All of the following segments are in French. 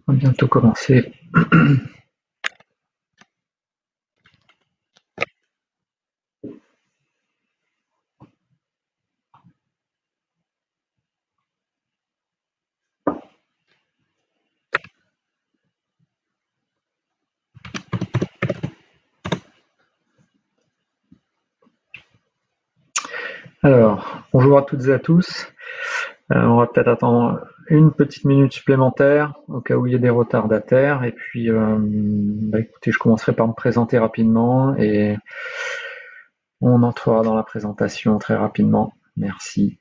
On va bientôt commencer. Alors, bonjour à toutes et à tous. On va peut-être attendre une petite minute supplémentaire au cas où il y a des retardataires. Et puis, écoutez, je commencerai par me présenter rapidement et on entrera dans la présentation très rapidement. Merci.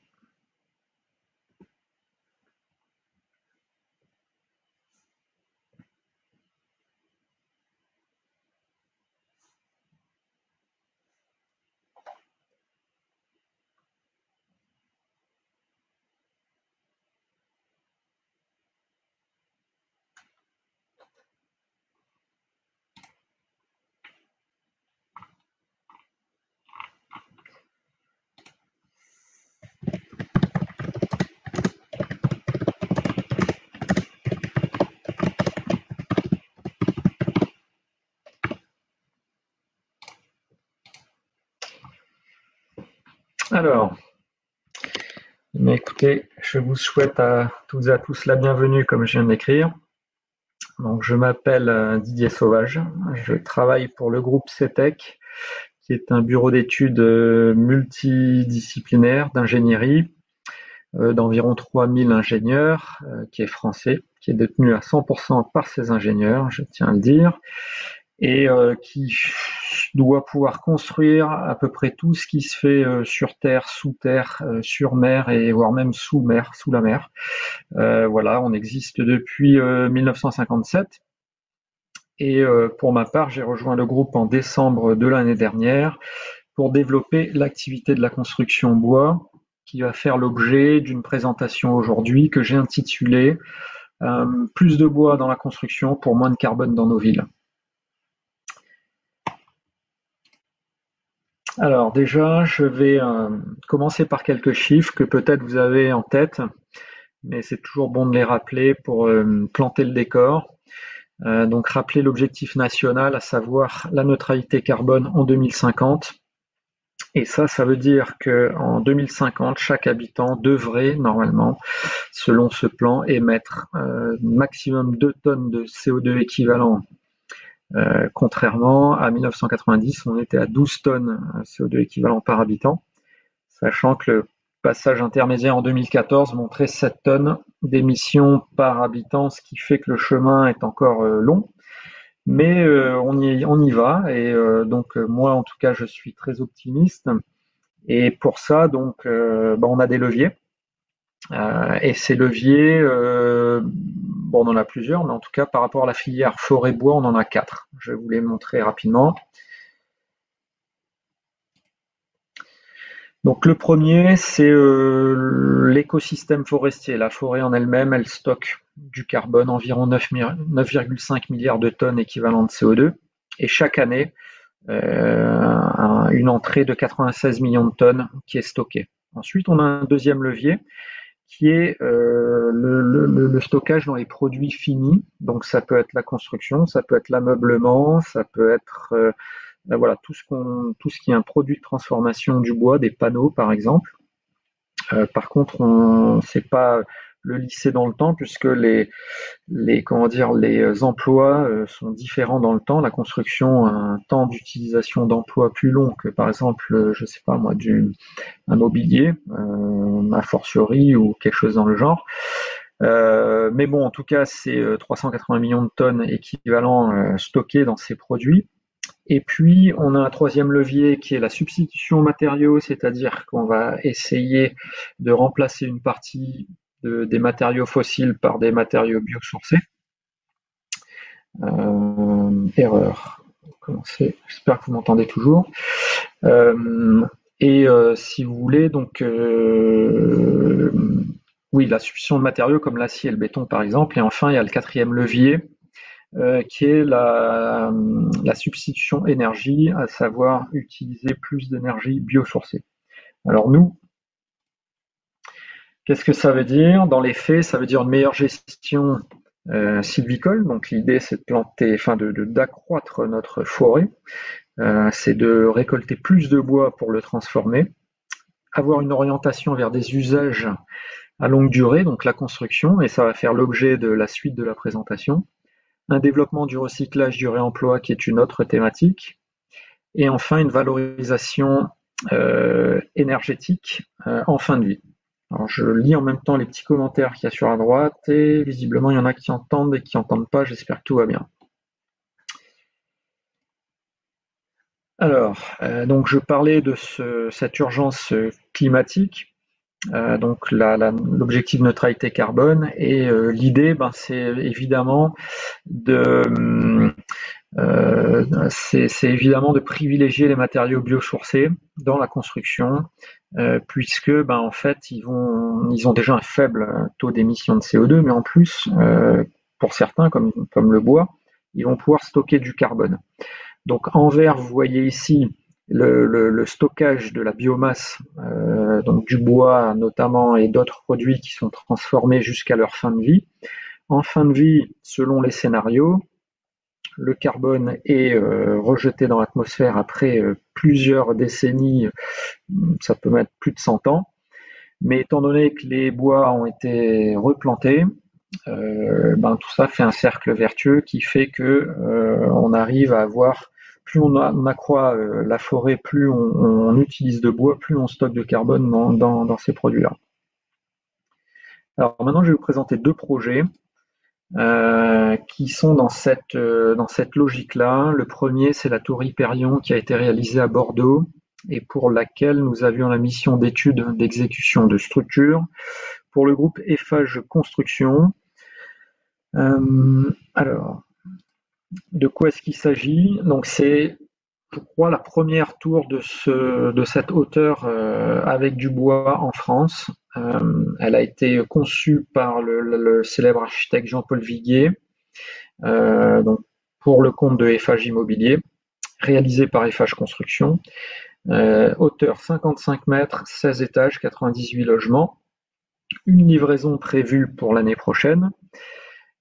Alors, écoutez, je vous souhaite à toutes et à tous la bienvenue comme je viens d'écrire. Donc, je m'appelle Didier Sauvage. Je travaille pour le groupe CETEC, qui est un bureau d'études multidisciplinaire d'ingénierie d'environ 3000 ingénieurs, qui est français, qui est détenu à 100% par ses ingénieurs, je tiens à le dire, et qui doit pouvoir construire à peu près tout ce qui se fait sur terre, sur mer et voire même sous mer, sous la mer. Voilà, on existe depuis 1957. Et pour ma part, j'ai rejoint le groupe en décembre de l'année dernière pour développer l'activité de la construction bois qui va faire l'objet d'une présentation aujourd'hui que j'ai intitulée Plus de bois dans la construction pour moins de carbone dans nos villes. Alors déjà, je vais commencer par quelques chiffres que peut-être vous avez en tête, mais c'est toujours bon de les rappeler pour planter le décor. Donc rappeler l'objectif national, à savoir la neutralité carbone en 2050. Et ça veut dire qu'en 2050, chaque habitant devrait, normalement, selon ce plan, émettre maximum 2 tonnes de CO2 équivalent. Contrairement à 1990, on était à 12 tonnes CO2 équivalent par habitant, sachant que le passage intermédiaire en 2014 montrait 7 tonnes d'émissions par habitant, ce qui fait que le chemin est encore long. Mais on y va, et donc moi en tout cas je suis très optimiste. Et pour ça, donc, on a des leviers. Et ces leviers, on en a plusieurs, mais en tout cas, par rapport à la filière forêt-bois, on en a 4. Je vais vous les montrer rapidement. Donc, le premier, c'est l'écosystème forestier. La forêt en elle-même, elle stocke du carbone, environ 9,5 milliards de tonnes équivalent de CO2. Et chaque année, une entrée de 96 millions de tonnes qui est stockée. Ensuite, on a un deuxième levier qui est le stockage dans les produits finis. Donc ça peut être la construction, ça peut être l'ameublement, ça peut être voilà, tout ce qui est un produit de transformation du bois, des panneaux par exemple. Par contre, on ne sait pas le lisser dans le temps puisque les emplois sont différents dans le temps. La construction a un temps d'utilisation d'emploi plus long que par exemple, je sais pas moi, un mobilier, a fortiori, ou quelque chose dans le genre. Mais bon, en tout cas, c'est 380 millions de tonnes équivalent stockées dans ces produits. Et puis, on a un troisième levier qui est la substitution matériaux, c'est-à-dire qu'on va essayer de remplacer une partie des matériaux fossiles par des matériaux biosourcés. Erreur. Commencer. J'espère que vous m'entendez toujours. Et si vous voulez, donc, oui, la substitution de matériaux comme l'acier et le béton, par exemple. Et enfin, il y a le quatrième levier, qui est la substitution énergie, à savoir utiliser plus d'énergie biosourcée. Alors nous, qu'est-ce que ça veut dire? Dans les faits, ça veut dire une meilleure gestion sylvicole. Donc l'idée c'est de planter, enfin d'accroître notre forêt, c'est de récolter plus de bois pour le transformer, avoir une orientation vers des usages à longue durée, donc la construction, et ça va faire l'objet de la suite de la présentation. Un développement du recyclage du réemploi qui est une autre thématique. Et enfin une valorisation énergétique en fin de vie. Alors je lis en même temps les petits commentaires qu'il y a sur la droite et visiblement il y en a qui entendent et qui n'entendent pas, j'espère que tout va bien. Alors, donc je parlais de cette urgence climatique, donc l'objectif de neutralité carbone, et l'idée, c'est évidemment c'est évidemment de privilégier les matériaux biosourcés dans la construction, puisque en fait ils ont déjà un faible taux d'émission de CO2, mais en plus, pour certains comme le bois, ils vont pouvoir stocker du carbone. Donc en vert, vous voyez ici le stockage de la biomasse, donc du bois notamment et d'autres produits qui sont transformés jusqu'à leur fin de vie. En fin de vie, selon les scénarios, le carbone est rejeté dans l'atmosphère après plusieurs décennies, ça peut mettre plus de 100 ans, mais étant donné que les bois ont été replantés, tout ça fait un cercle vertueux qui fait que on arrive à avoir, plus on accroît la forêt, plus on utilise de bois, plus on stocke de carbone dans ces produits-là. Alors maintenant, je vais vous présenter deux projets qui sont dans cette logique-là. Le premier, c'est la tour Hyperion qui a été réalisée à Bordeaux et pour laquelle nous avions la mission d'étude d'exécution de structure pour le groupe Eiffage Construction. Alors, de quoi est-ce qu'il s'agit? Donc c'est, je crois, la première tour de cette hauteur avec du bois en France. Elle a été conçue par le célèbre architecte Jean-Paul Viguier, donc pour le compte de Eiffage Immobilier, réalisée par Eiffage Construction. Hauteur 55 mètres, 16 étages, 98 logements. Une livraison prévue pour l'année prochaine.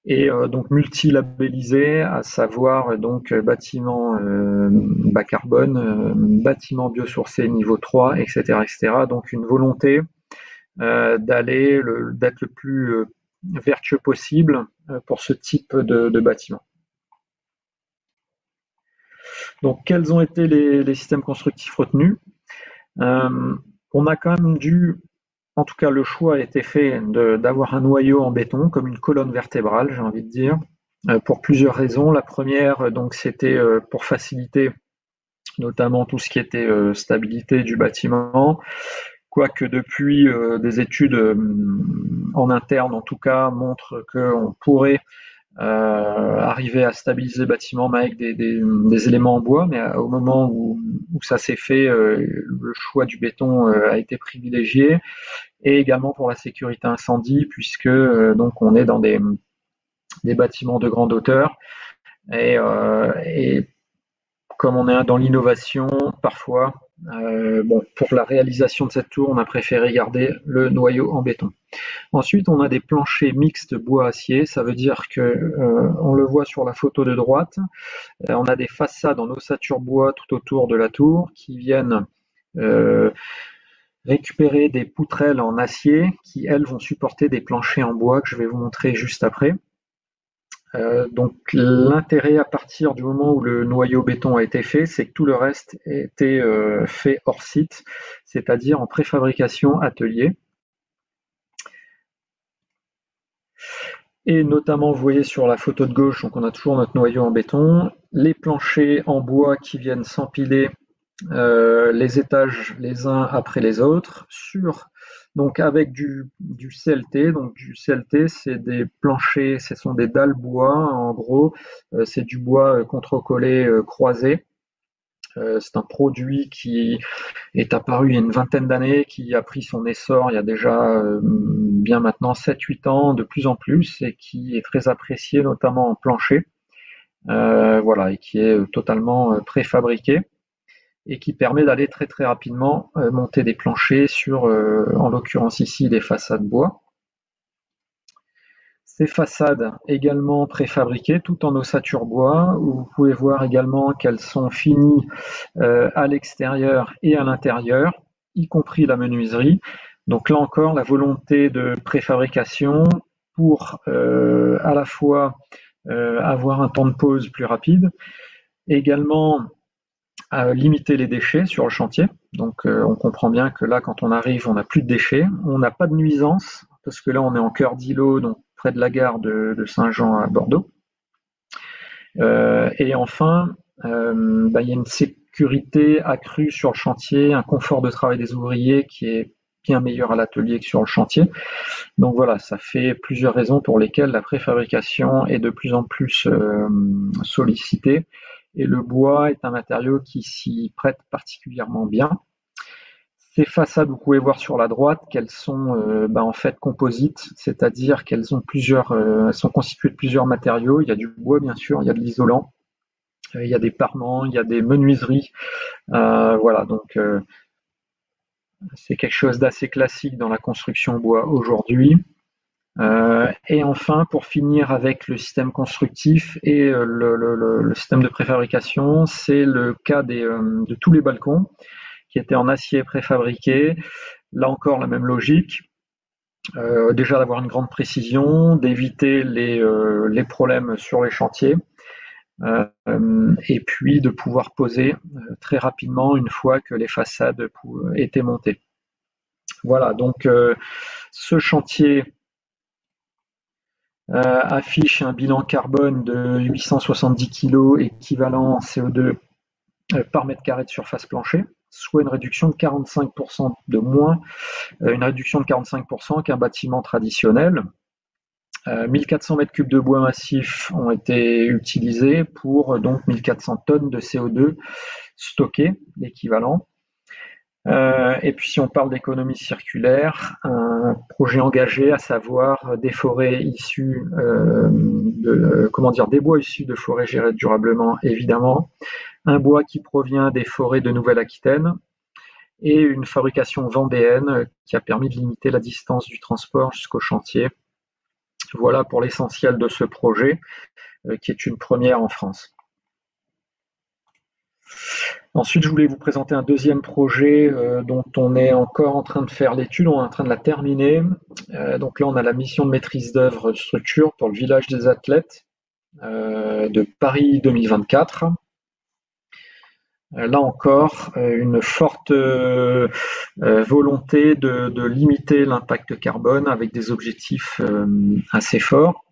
Et donc multi-labellisé, à savoir donc bâtiment bas carbone, bâtiment biosourcé niveau 3, etc., etc. Donc une volonté d'être le plus vertueux possible pour ce type de bâtiment. Donc quels ont été les systèmes constructifs retenus? On a quand même dû, en tout cas le choix a été fait d'avoir un noyau en béton comme une colonne vertébrale, j'ai envie de dire, pour plusieurs raisons. La première, donc c'était pour faciliter notamment tout ce qui était stabilité du bâtiment, quoique depuis des études en interne en tout cas montrent qu'on pourrait arriver à stabiliser le bâtiment mais avec des éléments en bois, mais au moment où ça s'est fait, le choix du béton a été privilégié, et également pour la sécurité incendie, puisque donc on est dans des bâtiments de grande hauteur, et comme on est dans l'innovation, parfois, pour la réalisation de cette tour, on a préféré garder le noyau en béton. Ensuite, on a des planchers mixtes bois-acier, ça veut dire que, on le voit sur la photo de droite, on a des façades en ossature bois tout autour de la tour qui viennent récupérer des poutrelles en acier qui, elles, vont supporter des planchers en bois que je vais vous montrer juste après. Donc l'intérêt à partir du moment où le noyau béton a été fait, c'est que tout le reste a été fait hors site, c'est-à-dire en préfabrication atelier. Et notamment, vous voyez sur la photo de gauche, donc on a toujours notre noyau en béton, les planchers en bois qui viennent s'empiler les étages les uns après les autres, donc avec du CLT. Donc du CLT, c'est des planchers, ce sont des dalles bois, en gros, c'est du bois contre-collé croisé. C'est un produit qui est apparu il y a une vingtaine d'années, qui a pris son essor il y a déjà bien maintenant 7-8 ans, de plus en plus, et qui est très apprécié notamment en plancher, voilà, et qui est totalement préfabriqué, et qui permet d'aller très très rapidement monter des planchers sur, en l'occurrence ici, des façades bois. Ces façades également préfabriquées, tout en ossature bois, où vous pouvez voir également qu'elles sont finies à l'extérieur et à l'intérieur, y compris la menuiserie. Donc là encore, la volonté de préfabrication pour à la fois avoir un temps de pause plus rapide, également limiter les déchets sur le chantier. Donc on comprend bien que là, quand on arrive, on n'a plus de déchets, on n'a pas de nuisance, parce que là, on est en cœur d'îlot, donc près de la gare de Saint-Jean à Bordeaux. Et enfin, il y a une sécurité accrue sur le chantier, un confort de travail des ouvriers qui est bien meilleur à l'atelier que sur le chantier. Donc voilà, ça fait plusieurs raisons pour lesquelles la préfabrication est de plus en plus sollicitée, et le bois est un matériau qui s'y prête particulièrement bien. Ces façades, vous pouvez voir sur la droite qu'elles sont en fait composites, c'est-à-dire qu'elles ont elles sont constituées de plusieurs matériaux. Il y a du bois bien sûr, il y a de l'isolant, il y a des parements, il y a des menuiseries. Voilà, donc c'est quelque chose d'assez classique dans la construction bois aujourd'hui. Et enfin, pour finir avec le système constructif et le système de préfabrication, c'est le cas de tous les balcons qui étaient en acier préfabriqué. Là encore, la même logique. Déjà d'avoir une grande précision, d'éviter les problèmes sur les chantiers, et puis de pouvoir poser très rapidement une fois que les façades étaient montées. Voilà, donc ce chantier affiche un bilan carbone de 870 kg équivalent CO2 par mètre carré de surface plancher, soit une réduction de 45% de moins, une réduction de 45% qu'un bâtiment traditionnel. 1400 mètres cubes de bois massif ont été utilisés pour donc 1400 tonnes de CO2 stockées, l'équivalent. Et puis si on parle d'économie circulaire, un projet engagé, à savoir des forêts issues des bois issus de forêts gérées durablement, évidemment, un bois qui provient des forêts de Nouvelle-Aquitaine, et une fabrication vendéenne qui a permis de limiter la distance du transport jusqu'au chantier. Voilà pour l'essentiel de ce projet, qui est une première en France. Ensuite, je voulais vous présenter un deuxième projet dont on est encore en train de faire l'étude, on est en train de la terminer. Donc là, on a la mission de maîtrise d'œuvre de structure pour le village des athlètes de Paris 2024. Là encore, une forte volonté de limiter l'impact carbone avec des objectifs assez forts.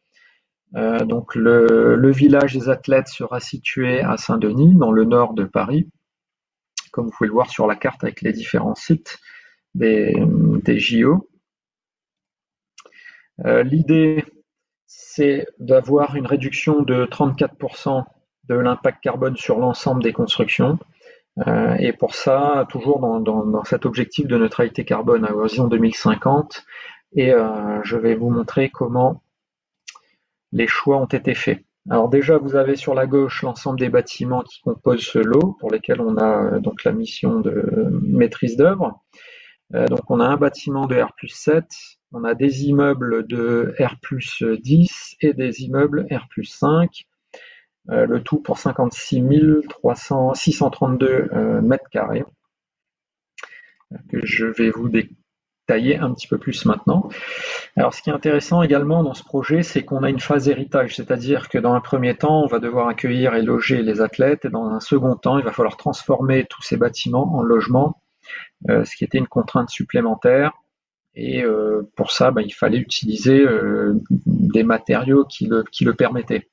Donc le village des athlètes sera situé à Saint-Denis, dans le nord de Paris, comme vous pouvez le voir sur la carte avec les différents sites des JO. L'idée, c'est d'avoir une réduction de 34% de l'impact carbone sur l'ensemble des constructions. Et pour ça, toujours dans cet objectif de neutralité carbone à horizon 2050. Et je vais vous montrer comment les choix ont été faits. Alors déjà, vous avez sur la gauche l'ensemble des bâtiments qui composent ce lot, pour lesquels on a donc la mission de maîtrise d'œuvre. Donc on a un bâtiment de R+7, on a des immeubles de R+10 et des immeubles R+5, le tout pour 56 632 mètres carrés, que je vais vous détailler un petit peu plus maintenant. Alors ce qui est intéressant également dans ce projet, c'est qu'on a une phase héritage, c'est-à-dire que dans un premier temps, on va devoir accueillir et loger les athlètes, et dans un second temps, il va falloir transformer tous ces bâtiments en logements, ce qui était une contrainte supplémentaire. Et pour ça, il fallait utiliser des matériaux qui le permettaient.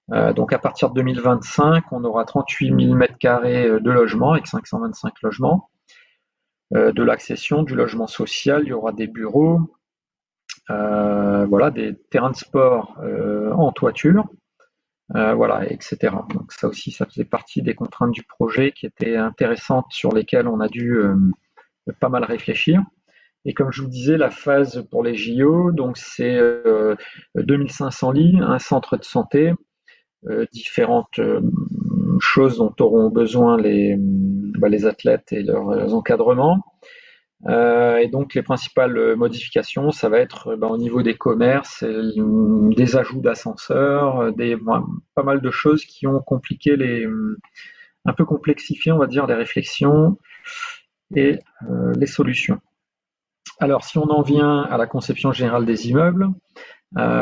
Donc à partir de 2025, on aura 38 000 m² de logements avec 525 logements. De l'accession, du logement social, il y aura des bureaux, des terrains de sport en toiture, etc. Donc ça aussi, ça faisait partie des contraintes du projet qui étaient intéressantes, sur lesquelles on a dû pas mal réfléchir. Et comme je vous disais, la phase pour les JO, donc c'est 2500 lits, un centre de santé, différentes choses dont auront besoin les athlètes et leurs encadrements, Et donc les principales modifications, ça va être au niveau des commerces, des ajouts d'ascenseurs, pas mal de choses qui ont compliqué un peu complexifié, on va dire, les réflexions et les solutions. Alors, si on en vient à la conception générale des immeubles,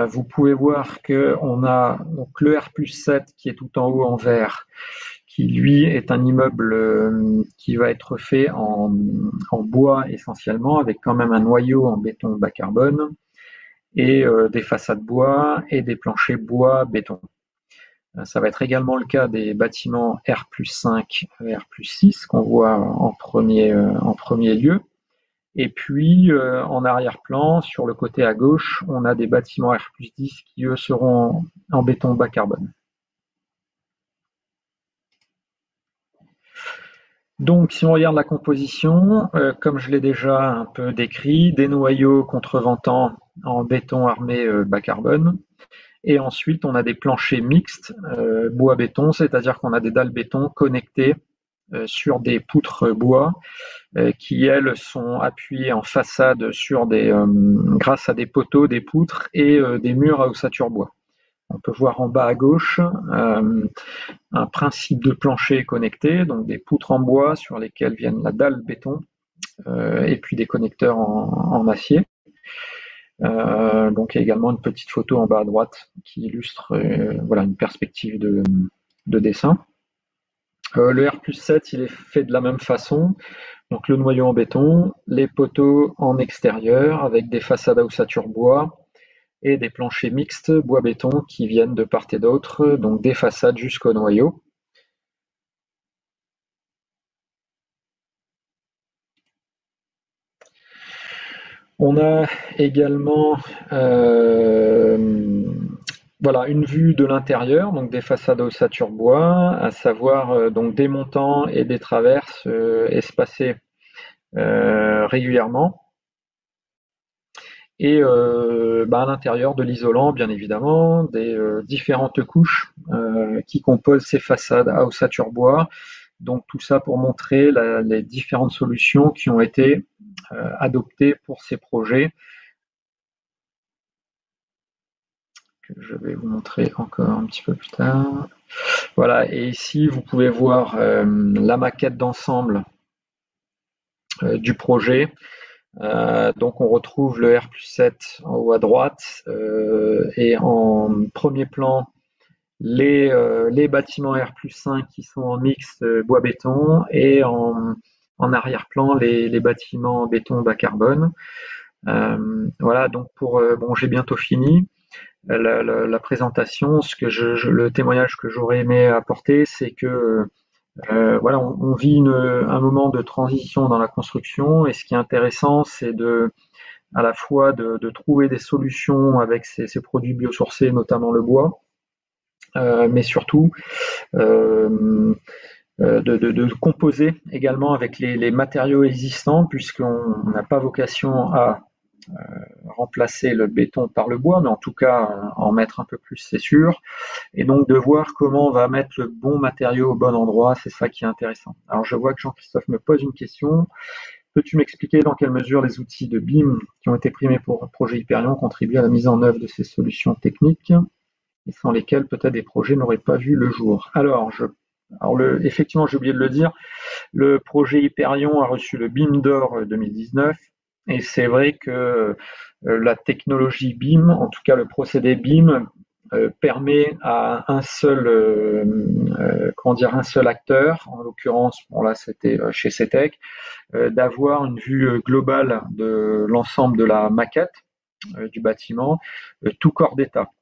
vous pouvez voir qu'on a donc le R+7 qui est tout en haut en vert, qui lui est un immeuble qui va être fait en bois essentiellement, avec quand même un noyau en béton bas carbone et des façades bois et des planchers bois béton. Ça va être également le cas des bâtiments R+5, R+6 qu'on voit en premier lieu. Et puis en arrière-plan, sur le côté à gauche, on a des bâtiments R+10 qui eux seront en béton bas carbone. Donc si on regarde la composition, comme je l'ai déjà un peu décrit, des noyaux contreventants en béton armé bas carbone. Et ensuite, on a des planchers mixtes bois-béton, c'est-à-dire qu'on a des dalles béton connectées sur des poutres bois qui, elles, sont appuyées en façade grâce à des poteaux, des poutres et des murs à ossature bois. On peut voir en bas à gauche un principe de plancher connecté, donc des poutres en bois sur lesquelles viennent la dalle béton et puis des connecteurs en acier. Donc il y a également une petite photo en bas à droite qui illustre une perspective de dessin. Le R+7, il est fait de la même façon. Donc le noyau en béton, les poteaux en extérieur avec des façades à ossature bois et des planchers mixtes bois-béton qui viennent de part et d'autre, donc des façades jusqu'au noyau. On a également une vue de l'intérieur, donc des façades à ossature bois, à savoir donc des montants et des traverses espacés régulièrement. Et à l'intérieur de l'isolant, bien évidemment, des différentes couches qui composent ces façades à ossature bois. Donc tout ça pour montrer les différentes solutions qui ont été adoptées pour ces projets, que je vais vous montrer encore un petit peu plus tard. Voilà, et ici vous pouvez voir la maquette d'ensemble du projet. Donc on retrouve le R+7 en haut à droite et en premier plan les bâtiments R+5 qui sont en mixte bois-béton et en arrière-plan les bâtiments en béton bas carbone. Voilà, donc j'ai bientôt fini la présentation. Le témoignage que j'aurais aimé apporter, c'est que on vit un moment de transition dans la construction et ce qui est intéressant, c'est à la fois de trouver des solutions avec ces produits biosourcés, notamment le bois, mais surtout de composer également avec les matériaux existants, puisqu'on n'a pas vocation à remplacer le béton par le bois, mais en tout cas en mettre un peu plus, c'est sûr. Et donc de voir comment on va mettre le bon matériau au bon endroit, c'est ça qui est intéressant. Alors je vois que Jean-Christophe me pose une question. Peux-tu m'expliquer dans quelle mesure les outils de BIM qui ont été primés pour le projet Hyperion contribuent à la mise en œuvre de ces solutions techniques et sans lesquelles peut-être des projets n'auraient pas vu le jour? Effectivement, j'ai oublié de le dire, le projet Hyperion a reçu le BIM d'or 2019 et c'est vrai que la technologie BIM, en tout cas le procédé BIM, permet à un seul acteur, en l'occurrence, là c'était chez CETEC, d'avoir une vue globale de l'ensemble de la maquette du bâtiment, tout corps d'état.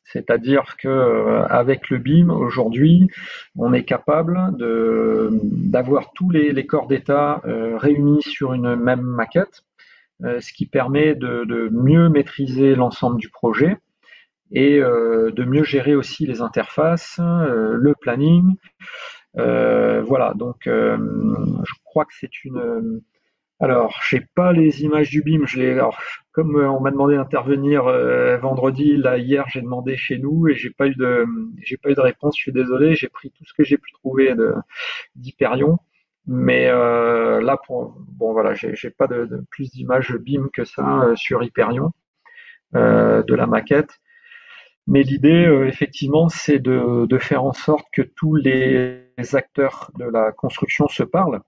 C'est-à-dire que avec le BIM aujourd'hui, on est capable d'avoir tous les corps d'état réunis sur une même maquette, ce qui permet de mieux maîtriser l'ensemble du projet et de mieux gérer aussi les interfaces, le planning. Voilà, donc je crois que c'est une. Alors, j'ai pas les images du BIM. Comme on m'a demandé d'intervenir vendredi, là hier, j'ai demandé chez nous et j'ai pas eu de réponse. Je suis désolé. J'ai pris tout ce que j'ai pu trouver d'Hyperion. Mais là, bon voilà, j'ai pas de plus d'images BIM que ça sur Hyperion de la maquette. Mais l'idée, effectivement, c'est de faire en sorte que tous les acteurs de la construction se parlent,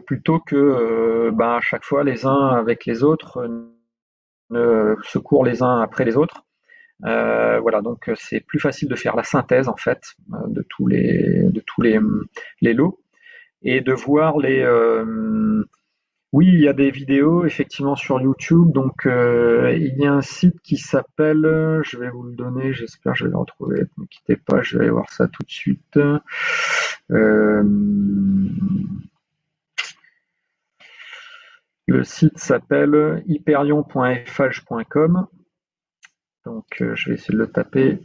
plutôt que à chaque fois les uns avec les autres ne se courent les uns après les autres. Voilà, donc c'est plus facile de faire la synthèse en fait de tous les lots et de voir les. Oui, il y a des vidéos effectivement sur YouTube. Donc il y a un site qui s'appelle, je vais vous le donner, j'espère que je vais le retrouver. Ne quittez pas, je vais aller voir ça tout de suite. Euh, le site s'appelle hyperion.fh.com. Donc je vais essayer de le taper.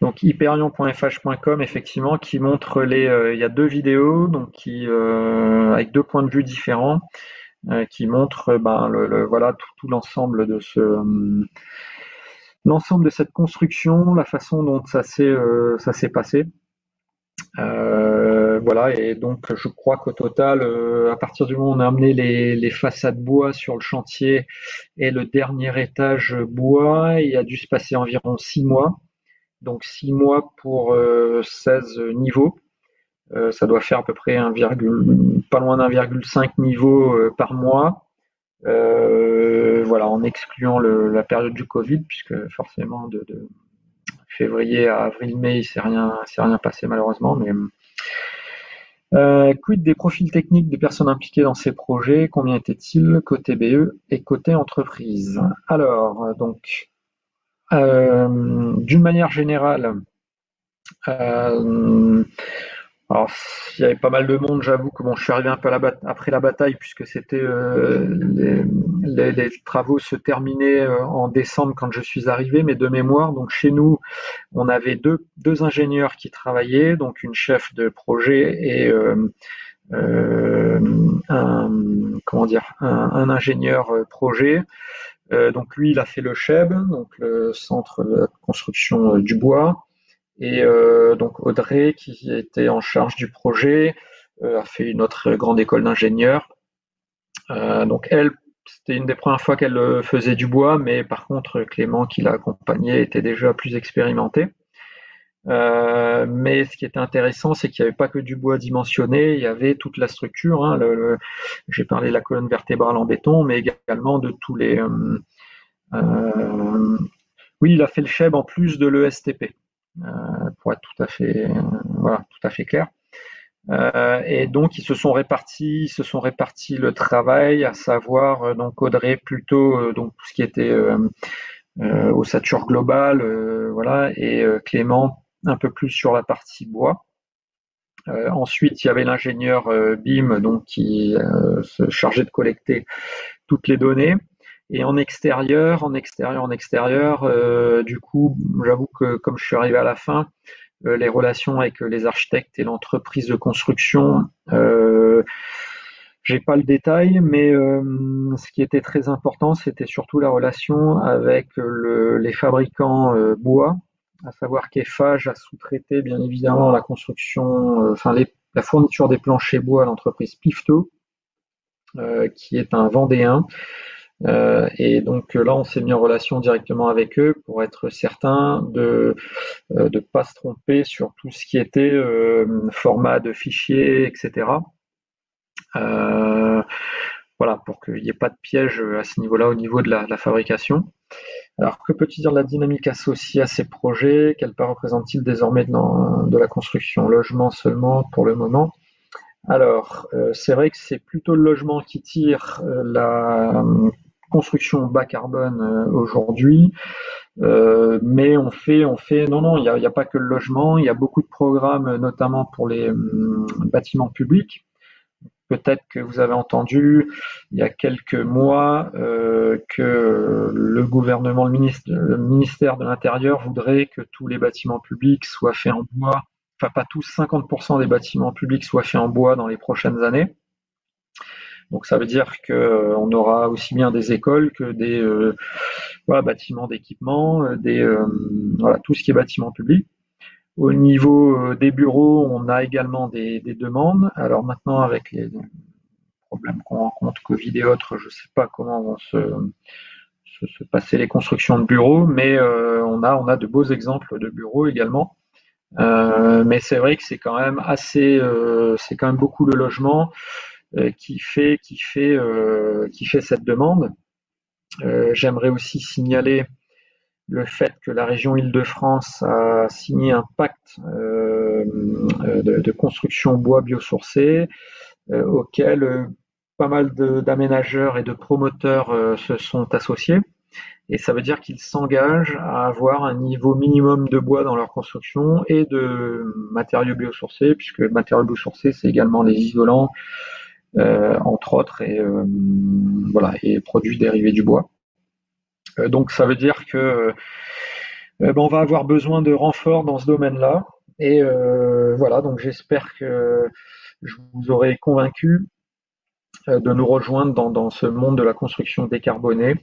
Donc hyperion.fh.com effectivement qui montre il y a deux vidéos donc avec deux points de vue différents qui montrent voilà tout l'ensemble l'ensemble de cette construction, la façon dont ça s'est passé. Voilà, et donc je crois qu'au total, à partir du moment où on a amené les façades bois sur le chantier et le dernier étage bois, il a dû se passer environ 6 mois. Donc 6 mois pour 16 niveaux. Ça doit faire à peu près pas loin d'1,5 niveau par mois. Voilà, en excluant la période du Covid, puisque forcément de février à avril-mai, il s'est rien passé malheureusement. Mais quid des profils techniques des personnes impliquées dans ces projets? Combien étaient-ils côté BE et côté entreprise? Alors, donc, d'une manière générale, alors, il y avait pas mal de monde, j'avoue que bon, je suis arrivé un peu après la bataille, puisque c'était les travaux se terminaient en décembre quand je suis arrivé, mais de mémoire. Donc chez nous, on avait deux ingénieurs qui travaillaient, donc une chef de projet et un ingénieur projet. Donc lui, il a fait le CHEB, donc le centre de construction du bois. Et donc Audrey, qui était en charge du projet, a fait une autre grande école d'ingénieur. Donc elle, c'était une des premières fois qu'elle faisait du bois, mais par contre Clément, qui l'a accompagné, était déjà plus expérimenté. Mais ce qui était intéressant, c'est qu'il n'y avait pas que du bois dimensionné, il y avait toute la structure. Hein, j'ai parlé de la colonne vertébrale en béton, mais également de tous les. Oui, il a fait le CHEB en plus de l'ESTP, pour être tout à fait clair. Et donc ils se sont répartis le travail, à savoir donc Audrey plutôt donc tout ce qui était ossature globale, voilà, et Clément un peu plus sur la partie bois. Ensuite, il y avait l'ingénieur BIM donc qui se chargeait de collecter toutes les données. Et en extérieur, du coup, j'avoue que comme je suis arrivé à la fin, les relations avec les architectes et l'entreprise de construction, j'ai pas le détail, mais ce qui était très important, c'était surtout la relation avec les fabricants bois, à savoir qu'Eiffage a sous-traité bien évidemment la construction, la fourniture des planchers bois à l'entreprise Pifto, qui est un Vendéen. Et donc là, on s'est mis en relation directement avec eux pour être certain de ne pas se tromper sur tout ce qui était format de fichiers, etc. Voilà, pour qu'il n'y ait pas de piège à ce niveau-là, au niveau de la fabrication. Alors, que peut-il dire de la dynamique associée à ces projets? Quelle part représente-t-il désormais de la construction? Logement seulement pour le moment. Alors, c'est vrai que c'est plutôt le logement qui tire la construction bas carbone aujourd'hui, mais non, il n'y a pas que le logement, il y a beaucoup de programmes, notamment pour les bâtiments publics. Peut-être que vous avez entendu il y a quelques mois que le gouvernement, le ministère de l'Intérieur voudrait que tous les bâtiments publics soient faits en bois, enfin pas tous, 50% des bâtiments publics soient faits en bois dans les prochaines années. Donc ça veut dire qu'on aura aussi bien des écoles que des voilà, bâtiments d'équipement, voilà, tout ce qui est bâtiment public. Au niveau des bureaux, on a également des demandes. Alors maintenant, avec les problèmes qu'on rencontre, Covid et autres, je ne sais pas comment vont se passer les constructions de bureaux, mais on a de beaux exemples de bureaux également. Mais c'est vrai que c'est quand même c'est quand même beaucoup le logement qui fait cette demande. J'aimerais aussi signaler le fait que la région Île-de-France a signé un pacte de construction bois biosourcé auquel pas mal d'aménageurs et de promoteurs se sont associés. Et ça veut dire qu'ils s'engagent à avoir un niveau minimum de bois dans leur construction et de matériaux biosourcés, puisque matériaux biosourcés, c'est également les isolants, entre autres, et voilà, et produits dérivés du bois. Donc ça veut dire que on va avoir besoin de renforts dans ce domaine-là. Et voilà, donc j'espère que je vous aurai convaincu de nous rejoindre dans ce monde de la construction décarbonée.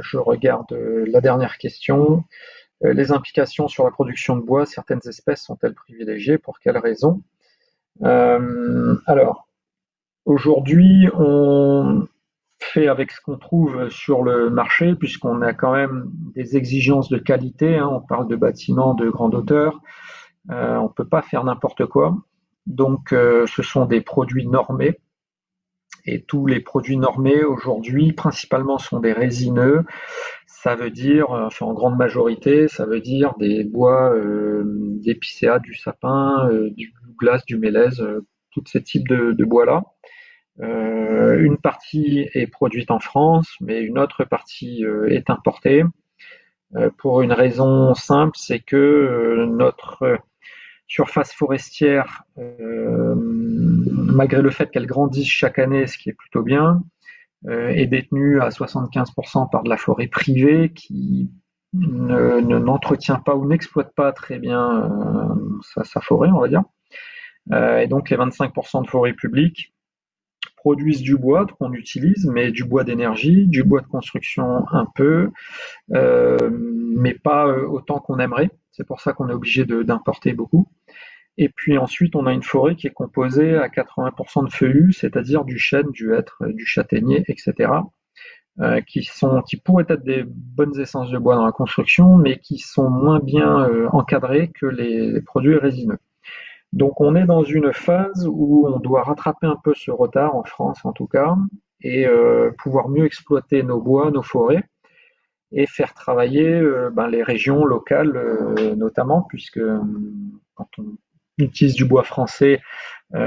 Je regarde la dernière question. Les implications sur la production de bois, certaines espèces sont-elles privilégiées? Pour quelles raisons? Alors, aujourd'hui, on fait avec ce qu'on trouve sur le marché, puisqu'on a quand même des exigences de qualité, hein, on parle de bâtiments de grande hauteur, on ne peut pas faire n'importe quoi. Donc, ce sont des produits normés. Et tous les produits normés aujourd'hui, principalement, sont des résineux. Ça veut dire, enfin en grande majorité, ça veut dire des bois d'épicéa, du sapin, du glace, du mélèze, tous ces types de bois-là. Une partie est produite en France, mais une autre partie est importée. Pour une raison simple, c'est que notre surface forestière, malgré le fait qu'elle grandisse chaque année, ce qui est plutôt bien, est détenue à 75% par de la forêt privée qui n'entretient pas ou n'exploite pas très bien sa forêt, on va dire. Et donc les 25% de forêt publique produisent du bois qu'on utilise, mais du bois d'énergie, du bois de construction un peu, mais pas autant qu'on aimerait. C'est pour ça qu'on est obligé d'importer beaucoup. Et puis ensuite, on a une forêt qui est composée à 80% de feuillus, c'est-à-dire du chêne, du hêtre, du châtaignier, etc., qui pourraient être des bonnes essences de bois dans la construction, mais qui sont moins bien encadrées que les produits résineux. Donc on est dans une phase où on doit rattraper un peu ce retard, en France en tout cas, et pouvoir mieux exploiter nos bois, nos forêts, et faire travailler les régions locales notamment, puisque quand on utilise du bois français,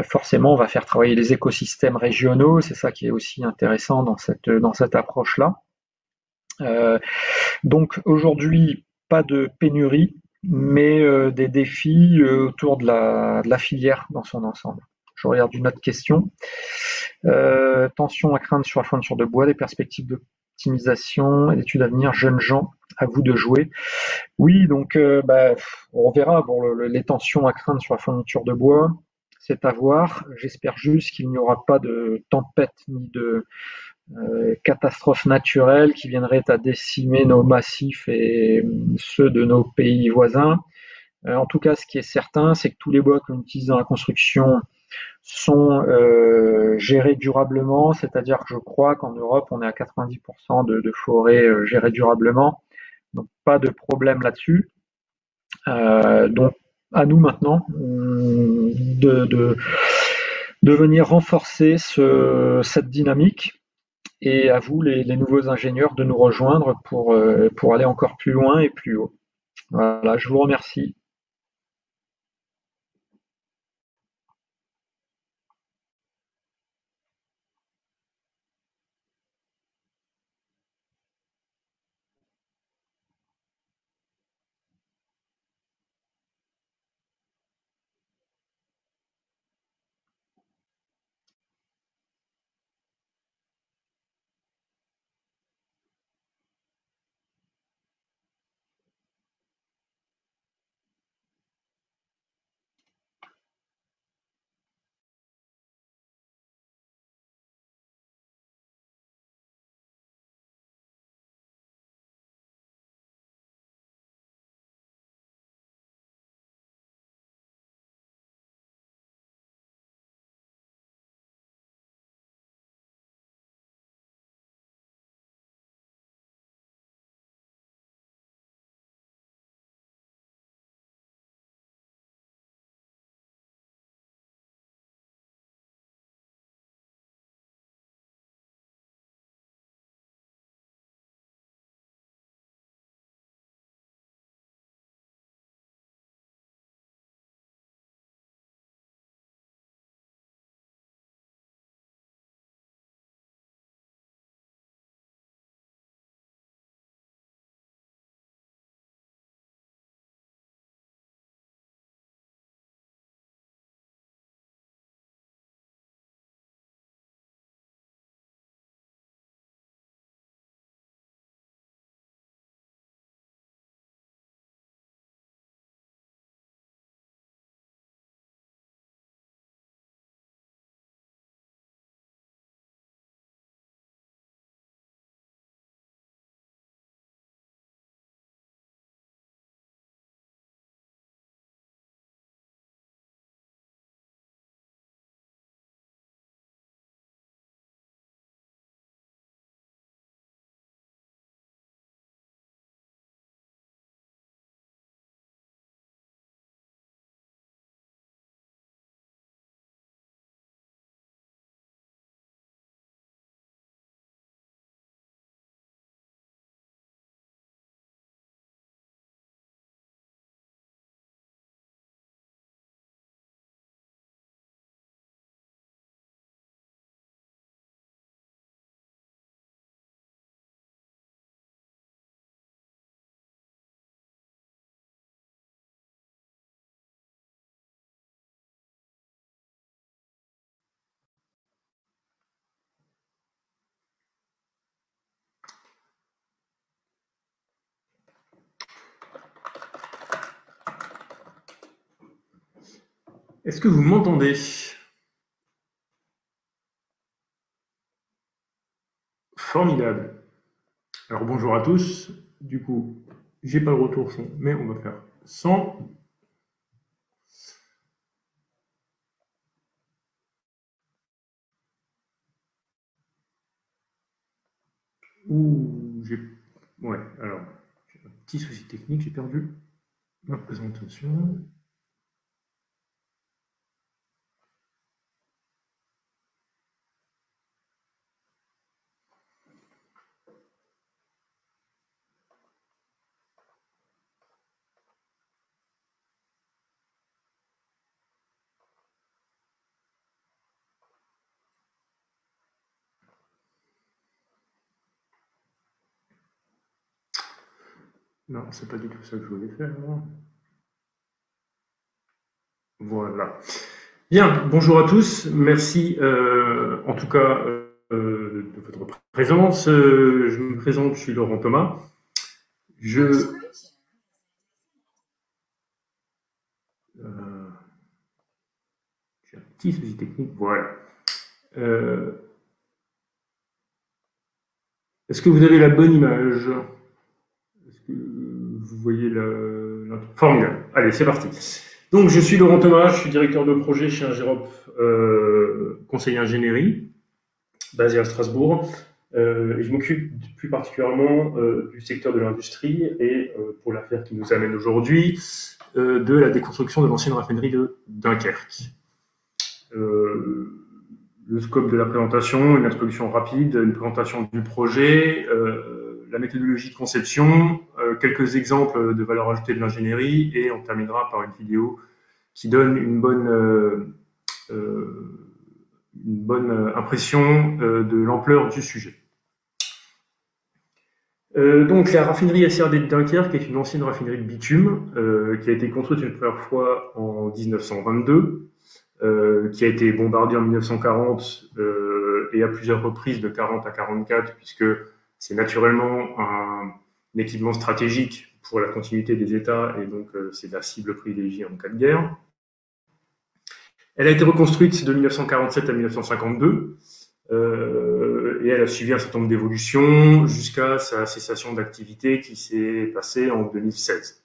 forcément on va faire travailler les écosystèmes régionaux, c'est ça qui est aussi intéressant dans cette approche-là. Donc aujourd'hui, pas de pénurie, mais des défis autour de la filière dans son ensemble. Je regarde une autre question. Tension à craindre sur la fourniture de bois, des perspectives d'optimisation et d'études à venir, jeunes gens, à vous de jouer. Oui, donc on verra. Bon, les tensions à craindre sur la fourniture de bois, c'est à voir. J'espère juste qu'il n'y aura pas de tempête ni de catastrophes naturelles qui viendraient à décimer nos massifs et ceux de nos pays voisins. En tout cas, ce qui est certain, c'est que tous les bois que l'on utilise dans la construction sont gérés durablement, c'est-à-dire que je crois qu'en Europe, on est à 90% de forêts gérées durablement, donc pas de problème là-dessus. Donc à nous maintenant de venir renforcer cette dynamique et à vous, les nouveaux ingénieurs, de nous rejoindre pour aller encore plus loin et plus haut. Voilà, je vous remercie. Est-ce que vous m'entendez? Formidable. Alors bonjour à tous. Du coup, j'ai pas le retour son, mais on va faire sans. Ouh, j'ai. Ouais, alors, j'ai un petit souci technique, j'ai perdu ma présentation. Non, c'est pas du tout ça que je voulais faire. Voilà. Bien, bonjour à tous. Merci en tout cas de votre présence. Je me présente, je suis Laurent Thomas. Je. Euh, j'ai un petit souci technique. Voilà. Euh, Est-ce que vous avez la bonne image? Est-ce que vous voyez la... Formidable. Allez, c'est parti. Donc, je suis Laurent Thomas, je suis directeur de projet chez Ingérop, conseiller ingénierie, basé à Strasbourg. Et je m'occupe plus particulièrement du secteur de l'industrie et, pour l'affaire qui nous amène aujourd'hui, de la déconstruction de l'ancienne raffinerie de Dunkerque. Le scope de la présentation, une introduction rapide, une présentation du projet, la méthodologie de conception, quelques exemples de valeur ajoutée de l'ingénierie, et on terminera par une vidéo qui donne une bonne impression de l'ampleur du sujet. Donc la raffinerie SRD de Dunkerque est une ancienne raffinerie de bitume qui a été construite une première fois en 1922, qui a été bombardée en 1940 et à plusieurs reprises de 40 à 44, puisque c'est naturellement un équipement stratégique pour la continuité des États, et donc c'est la cible privilégiée en cas de guerre. Elle a été reconstruite de 1947 à 1952, et elle a suivi un certain nombre d'évolutions jusqu'à sa cessation d'activité qui s'est passée en 2016.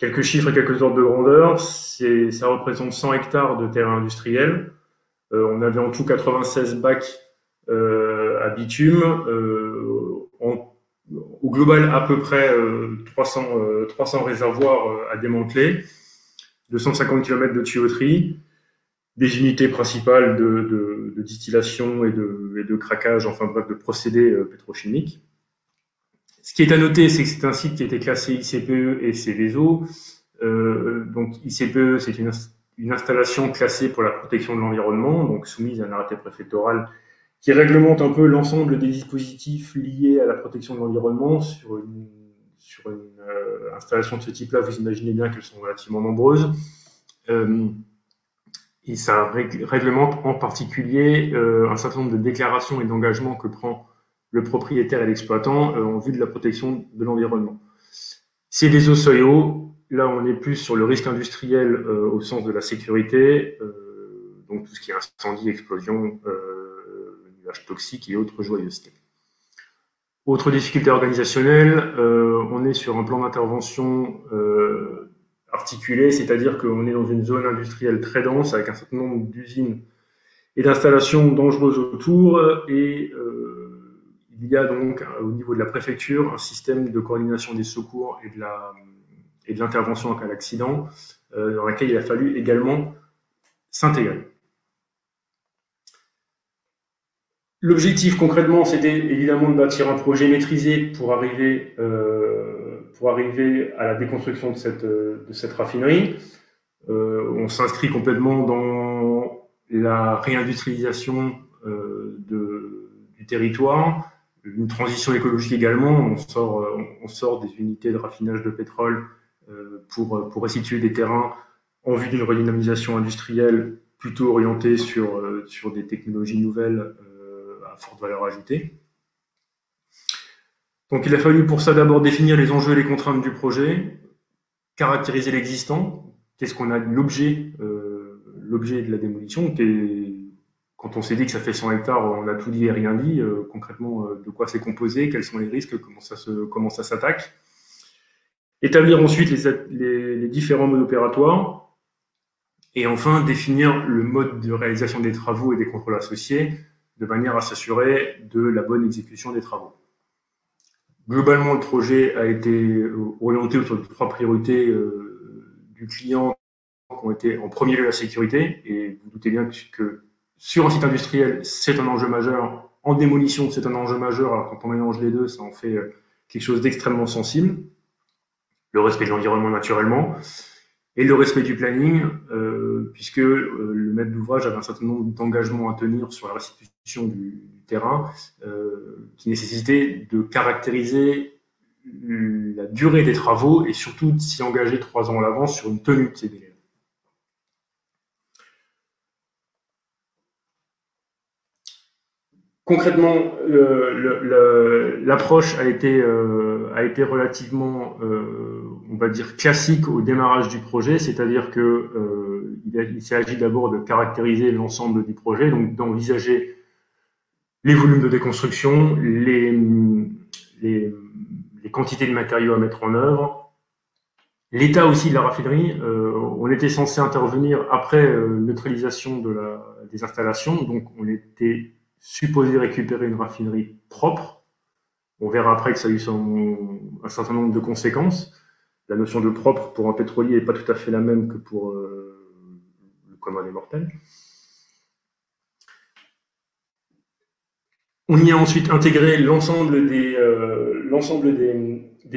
Quelques chiffres et quelques ordres de grandeur, ça représente 100 hectares de terrain industriel. On avait en tout 96 bacs à bitume, au global à peu près 300 réservoirs à démanteler, 250 km de tuyauterie, des unités principales de distillation et de craquage, enfin bref, de procédés pétrochimiques. Ce qui est à noter, c'est que c'est un site qui a été classé ICPE et Céveso. Donc ICPE, c'est une installation classée pour la protection de l'environnement, donc soumise à un arrêté préfectoral qui réglemente un peu l'ensemble des dispositifs liés à la protection de l'environnement. Sur une installation de ce type-là, vous imaginez bien qu'elles sont relativement nombreuses. Et ça réglemente en particulier un certain nombre de déclarations et d'engagements que prend le propriétaire et l'exploitant en vue de la protection de l'environnement. C'est des eaux seuil haut. Là, on est plus sur le risque industriel au sens de la sécurité, donc tout ce qui est incendie, explosion, nuages toxiques et autres joyeusetés. Autre difficulté organisationnelle, on est sur un plan d'intervention articulé, c'est-à-dire qu'on est dans une zone industrielle très dense avec un certain nombre d'usines et d'installations dangereuses autour, et il y a donc au niveau de la préfecture un système de coordination des secours et de l'intervention en cas d'accident dans laquelle il a fallu également s'intégrer. L'objectif concrètement, c'était évidemment de bâtir un projet maîtrisé pour arriver à la déconstruction de cette raffinerie. On s'inscrit complètement dans la réindustrialisation du territoire, une transition écologique également. On sort des unités de raffinage de pétrole pour restituer des terrains en vue d'une redynamisation industrielle plutôt orientée sur des technologies nouvelles à forte valeur ajoutée. Donc il a fallu pour ça d'abord définir les enjeux et les contraintes du projet, caractériser l'existant, qu'est-ce qu'on a de l'objet de la démolition. Quand on s'est dit que ça fait 100 hectares, on a tout dit et rien dit. Concrètement, de quoi c'est composé, quels sont les risques, comment ça s'attaque. Établir ensuite les différents modes opératoires. Et enfin, définir le mode de réalisation des travaux et des contrôles associés de manière à s'assurer de la bonne exécution des travaux. Globalement, le projet a été orienté autour de 3 priorités du client qui ont été en premier lieu la sécurité. Et vous doutez bien que sur un site industriel, c'est un enjeu majeur. En démolition, c'est un enjeu majeur. Alors quand on mélange les deux, ça en fait quelque chose d'extrêmement sensible. Le respect de l'environnement naturellement. Et le respect du planning, puisque le maître d'ouvrage avait un certain nombre d'engagements à tenir sur la restitution du terrain, qui nécessitait de caractériser la durée des travaux et surtout de s'y engager 3 ans à l'avance sur une tenue de ces délais. Concrètement, l'approche a été relativement, on va dire, classique au démarrage du projet, c'est-à-dire que il s'agit d'abord de caractériser l'ensemble du projet, donc d'envisager les volumes de déconstruction, les quantités de matériaux à mettre en œuvre, l'état aussi de la raffinerie. On était censé intervenir après neutralisation des installations, donc on était supposé récupérer une raffinerie propre. On verra après que ça a eu un certain nombre de conséquences. La notion de propre pour un pétrolier n'est pas tout à fait la même que pour le commun des mortels. On y a ensuite intégré l'ensemble des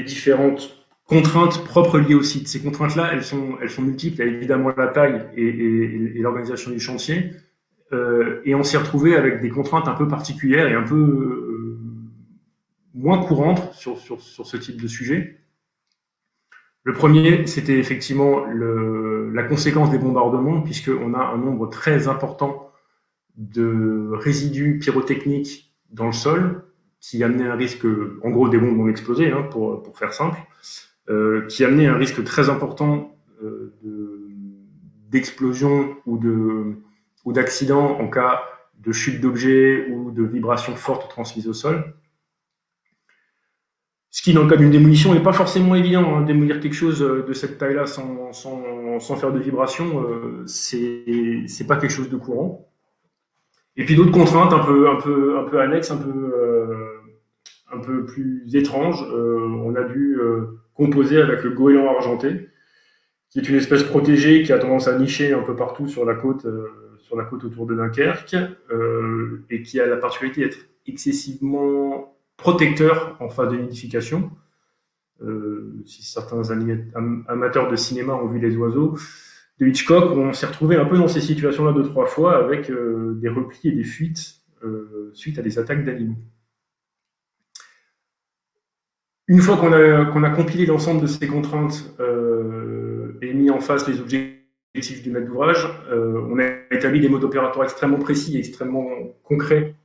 différentes contraintes propres liées au site. Ces contraintes-là, elles sont multiples. Il y a évidemment la taille et l'organisation du chantier. Et on s'est retrouvé avec des contraintes un peu particulières et un peu moins courantes sur ce type de sujet. Le premier, c'était effectivement la conséquence des bombardements, puisqu'on a un nombre très important de résidus pyrotechniques dans le sol, qui amenait un risque, en gros des bombes ont explosé, hein, pour faire simple, qui amenait un risque très important d'explosion ou d'accident en cas de chute d'objets ou de vibrations fortes transmises au sol. Ce qui, dans le cas d'une démolition, n'est pas forcément évident. Hein. Démolir quelque chose de cette taille-là sans faire de vibration, c'est pas quelque chose de courant. Et puis d'autres contraintes un peu annexes, un peu plus étranges. On a dû composer avec le goéland argenté, qui est une espèce protégée qui a tendance à nicher un peu partout sur la côte autour de Dunkerque, et qui a la particularité d'être excessivement protecteur en phase de nidification. Si certains amateurs de cinéma ont vu Les Oiseaux de Hitchcock, on s'est retrouvé un peu dans ces situations-là 2-3 fois avec des replis et des fuites suite à des attaques d'animaux. Une fois qu'on a compilé l'ensemble de ces contraintes et mis en face les objectifs du maître d'ouvrage, on a établi des modes opératoires extrêmement précis et extrêmement concrets,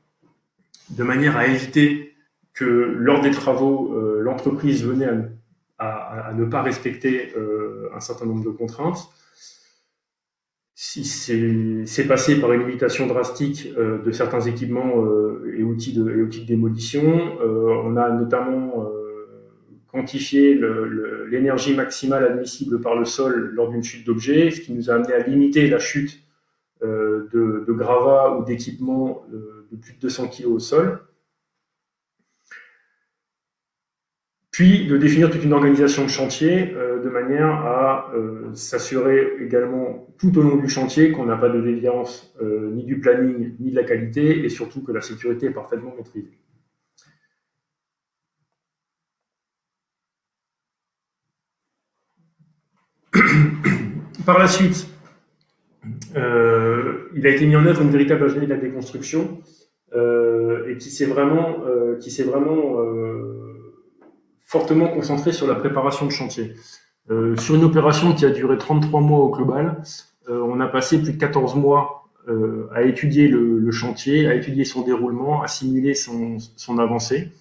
de manière à éviter que lors des travaux, l'entreprise venait à ne pas respecter un certain nombre de contraintes. Si c'est passé par une limitation drastique de certains équipements et outils de démolition. On a notamment quantifié l'énergie maximale admissible par le sol lors d'une chute d'objet, ce qui nous a amené à limiter la chute de gravats ou d'équipements de plus de 200 kg au sol. Puis de définir toute une organisation de chantier de manière à s'assurer également tout au long du chantier qu'on n'a pas de déviance ni du planning ni de la qualité, et surtout que la sécurité est parfaitement maîtrisée. Par la suite, il a été mis en œuvre une véritable ingénierie de la déconstruction et qui s'est vraiment fortement concentré sur la préparation de chantier. Sur une opération qui a duré 33 mois au global, on a passé plus de 14 mois à étudier le chantier, à étudier son déroulement, à simuler son avancée,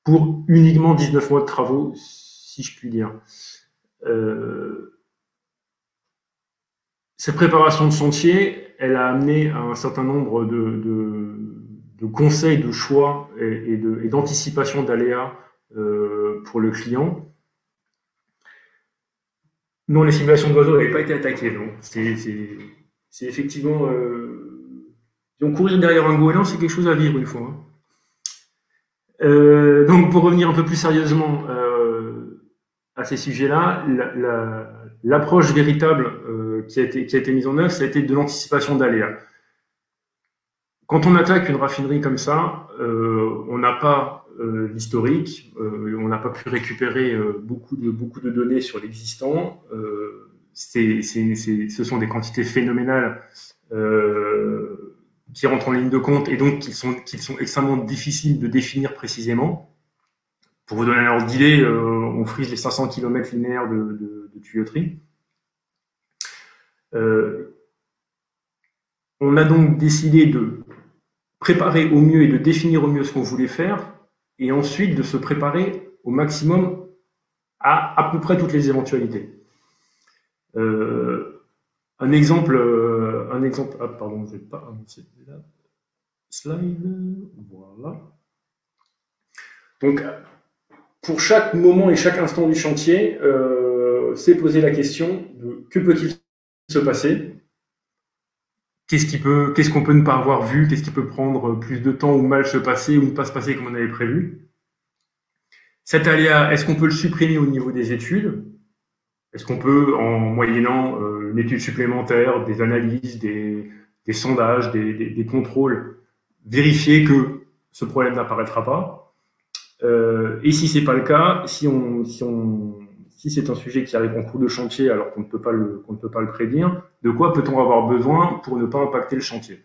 pour uniquement 19 mois de travaux, si je puis dire. Cette préparation de chantier, elle a amené un certain nombre de conseils, de choix et d'anticipation d'aléas pour le client. Non, les simulations d'oiseaux n'avaient pas été attaquées, non. C'est effectivement... donc courir derrière un goéland, c'est quelque chose à vivre une fois. Hein. Donc pour revenir un peu plus sérieusement à ces sujets-là, l'approche véritable qui a été mise en œuvre, ça a été de l'anticipation d'aléas. Quand on attaque une raffinerie comme ça, on n'a pas l'historique, on n'a pas pu récupérer beaucoup de données sur l'existant. Ce sont des quantités phénoménales qui rentrent en ligne de compte et donc qui sont extrêmement difficiles de définir précisément. Pour vous donner un ordre d'idée, on frise les 500 km linéaires de tuyauterie. On a donc décidé de préparer au mieux et de définir au mieux ce qu'on voulait faire, et ensuite de se préparer au maximum à peu près toutes les éventualités. Un exemple, ah pardon, je ne vais pas avancer la slide, voilà. Donc, pour chaque moment et chaque instant du chantier, c'est poser la question de que peut-il se passer ? Qu'est-ce qu'on peut ne pas avoir vu? Qu'est-ce qui peut prendre plus de temps ou mal se passer ou ne pas se passer comme on avait prévu? Cet aléa, est-ce qu'on peut le supprimer au niveau des études? Est-ce qu'on peut, en moyennant une étude supplémentaire, des analyses, des sondages, des contrôles, vérifier que ce problème n'apparaîtra pas? Et si c'est pas le cas, si c'est un sujet qui arrive en cours de chantier alors qu'on ne peut pas le prédire, de quoi peut-on avoir besoin pour ne pas impacter le chantier?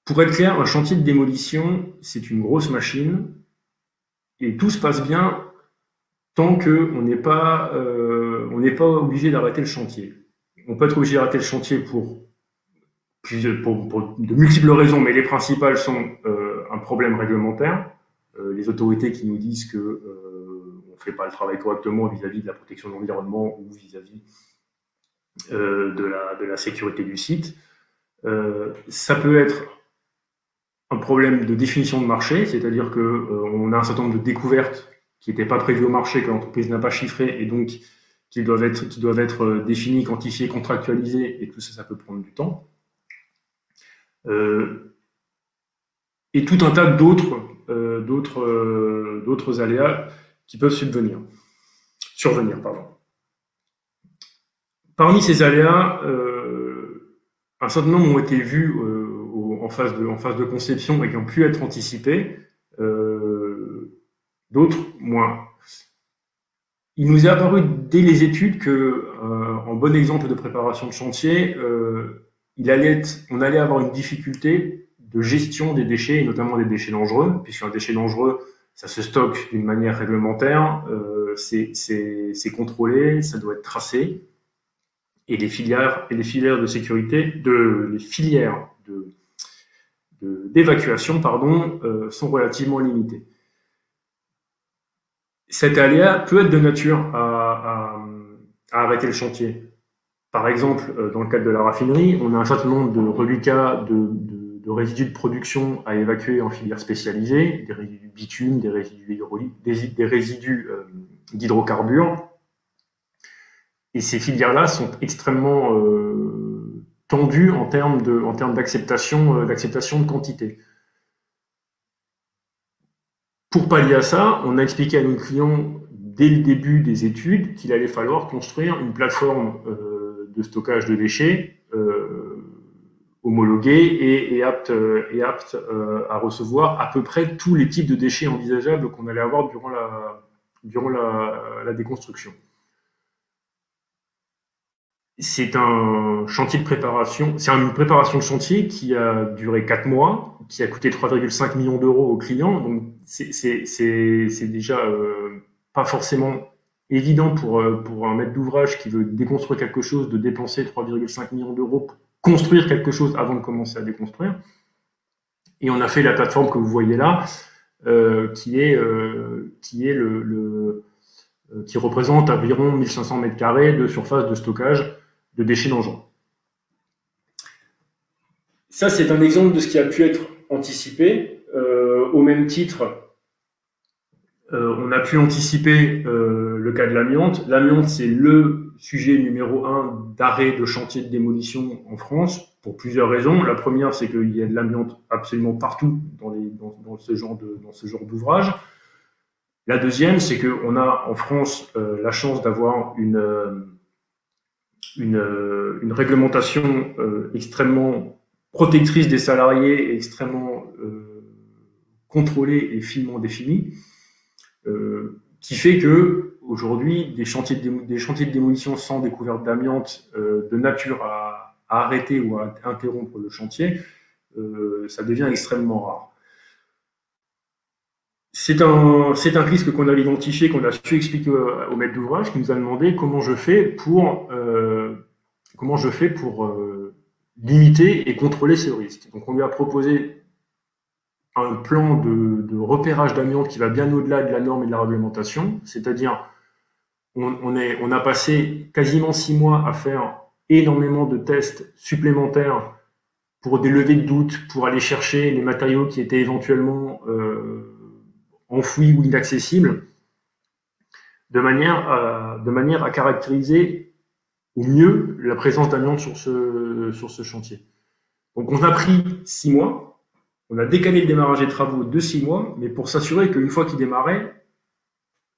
Pour être clair, un chantier de démolition, c'est une grosse machine et tout se passe bien tant qu'on n'est pas obligé d'arrêter le chantier. On peut être obligé d'arrêter le chantier pour de multiples raisons, mais les principales sont un problème réglementaire, les autorités qui nous disent que on ne fait pas le travail correctement vis-à-vis de la protection de l'environnement ou vis-à-vis de la sécurité du site. Ça peut être un problème de définition de marché, c'est-à-dire qu'on a un certain nombre de découvertes qui n'étaient pas prévues au marché, que l'entreprise n'a pas chiffrées, et donc qui doivent être définies, quantifiées, contractualisées, et tout ça, ça peut prendre du temps. Et tout un tas d'autres aléas qui peuvent survenir. Parmi ces aléas, un certain nombre ont été vus en phase de conception et qui ont pu être anticipés, d'autres moins. Il nous est apparu dès les études que, en bon exemple de préparation de chantier, on allait avoir une difficulté de gestion des déchets, et notamment des déchets dangereux, puisqu'un déchet dangereux, ça se stocke d'une manière réglementaire, c'est contrôlé, ça doit être tracé, et les filières de sécurité, les filières d'évacuation, sont relativement limitées. Cet aléa peut être de nature à arrêter le chantier. Par exemple, dans le cadre de la raffinerie, on a un certain nombre de reliquats de résidus de production à évacuer en filière spécialisée, des résidus de bitume, des résidus hydrauliques, des résidus d'hydrocarbures. Et ces filières-là sont extrêmement tendues en termes d'acceptation de quantité. Pour pallier à ça, on a expliqué à nos clients dès le début des études qu'il allait falloir construire une plateforme de stockage de déchets homologuée et apte à recevoir à peu près tous les types de déchets envisageables qu'on allait avoir durant la déconstruction. C'est un chantier de préparation, c'est une préparation de chantier qui a duré 4 mois, qui a coûté 3,5 millions d'euros aux clients, donc c'est déjà pas forcément évident pour un maître d'ouvrage qui veut déconstruire quelque chose de dépenser 3,5 millions d'euros pour construire quelque chose avant de commencer à déconstruire. Et on a fait la plateforme que vous voyez là, qui représente environ 1500 m² de surface de stockage déchets dangereux. Ça, c'est un exemple de ce qui a pu être anticipé. Au même titre, on a pu anticiper le cas de l'amiante. L'amiante, c'est le sujet numéro 1 d'arrêt de chantier de démolition en France, pour plusieurs raisons. La première, c'est qu'il y a de l'amiante absolument partout dans ce genre d'ouvrage. La deuxième, c'est qu'on a en France la chance d'avoir une réglementation extrêmement protectrice des salariés et extrêmement contrôlée et finement définie, qui fait que aujourd'hui, des chantiers de démolition sans découverte d'amiante de nature à arrêter ou à interrompre le chantier, ça devient extrêmement rare. C'est un risque qu'on a identifié, qu'on a su expliquer au maître d'ouvrage, qui nous a demandé comment je fais pour limiter et contrôler ce risque. Donc on lui a proposé un plan de repérage d'amiante qui va bien au-delà de la norme et de la réglementation, c'est-à-dire on a passé quasiment 6 mois à faire énormément de tests supplémentaires pour des levées de doute, pour aller chercher les matériaux qui étaient éventuellement enfouis ou inaccessibles, de manière à caractériser au mieux la présence d'amiante sur ce chantier. Donc on a pris 6 mois, on a décalé le démarrage des travaux de 6 mois, mais pour s'assurer qu'une fois qu'ils démarraient,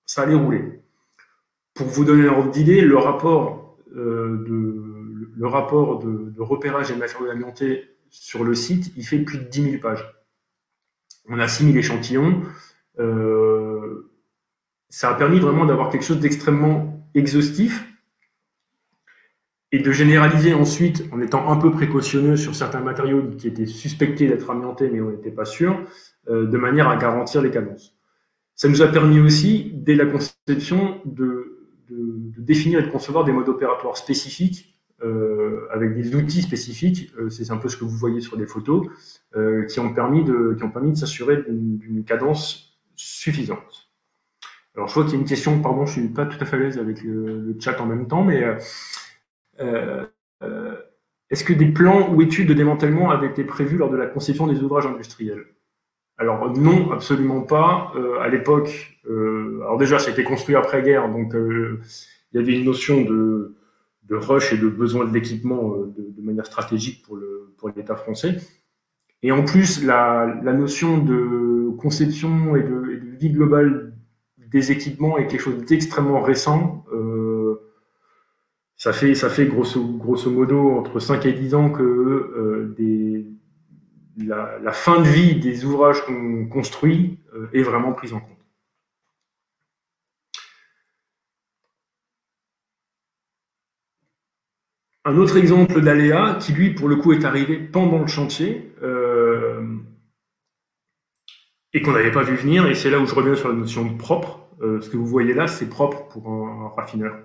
ça allait rouler. Pour vous donner un ordre d'idée, le rapport de repérage des matériaux amiantés sur le site, il fait plus de 10 000 pages. On a 6 000 échantillons. Ça a permis vraiment d'avoir quelque chose d'extrêmement exhaustif et de généraliser ensuite, en étant un peu précautionneux sur certains matériaux qui étaient suspectés d'être amiantés, mais on n'était pas sûr, de manière à garantir les cadences. Ça nous a permis aussi, dès la conception, de définir et de concevoir des modes opératoires spécifiques, avec des outils spécifiques, c'est un peu ce que vous voyez sur les photos, qui ont permis de s'assurer d'une cadence suffisante. Alors je vois qu'il y a une question, pardon, je ne suis pas tout à fait à l'aise avec le chat en même temps, mais est-ce que des plans ou études de démantèlement avaient été prévus lors de la conception des ouvrages industriels? Alors non, absolument pas. À l'époque, alors déjà ça a été construit après-guerre, donc il y avait une notion de rush et de besoin de l'équipement de manière stratégique pour l'État français. Et en plus, la notion de conception et de vie globale des équipements est quelque chose d'extrêmement récent. Ça fait grosso modo entre 5 et 10 ans que la fin de vie des ouvrages qu'on construit est vraiment prise en compte. Un autre exemple d'aléa qui, lui, pour le coup, est arrivé pendant le chantier et qu'on n'avait pas vu venir, et c'est là où je reviens sur la notion de propre. Ce que vous voyez là, c'est propre pour un raffineur.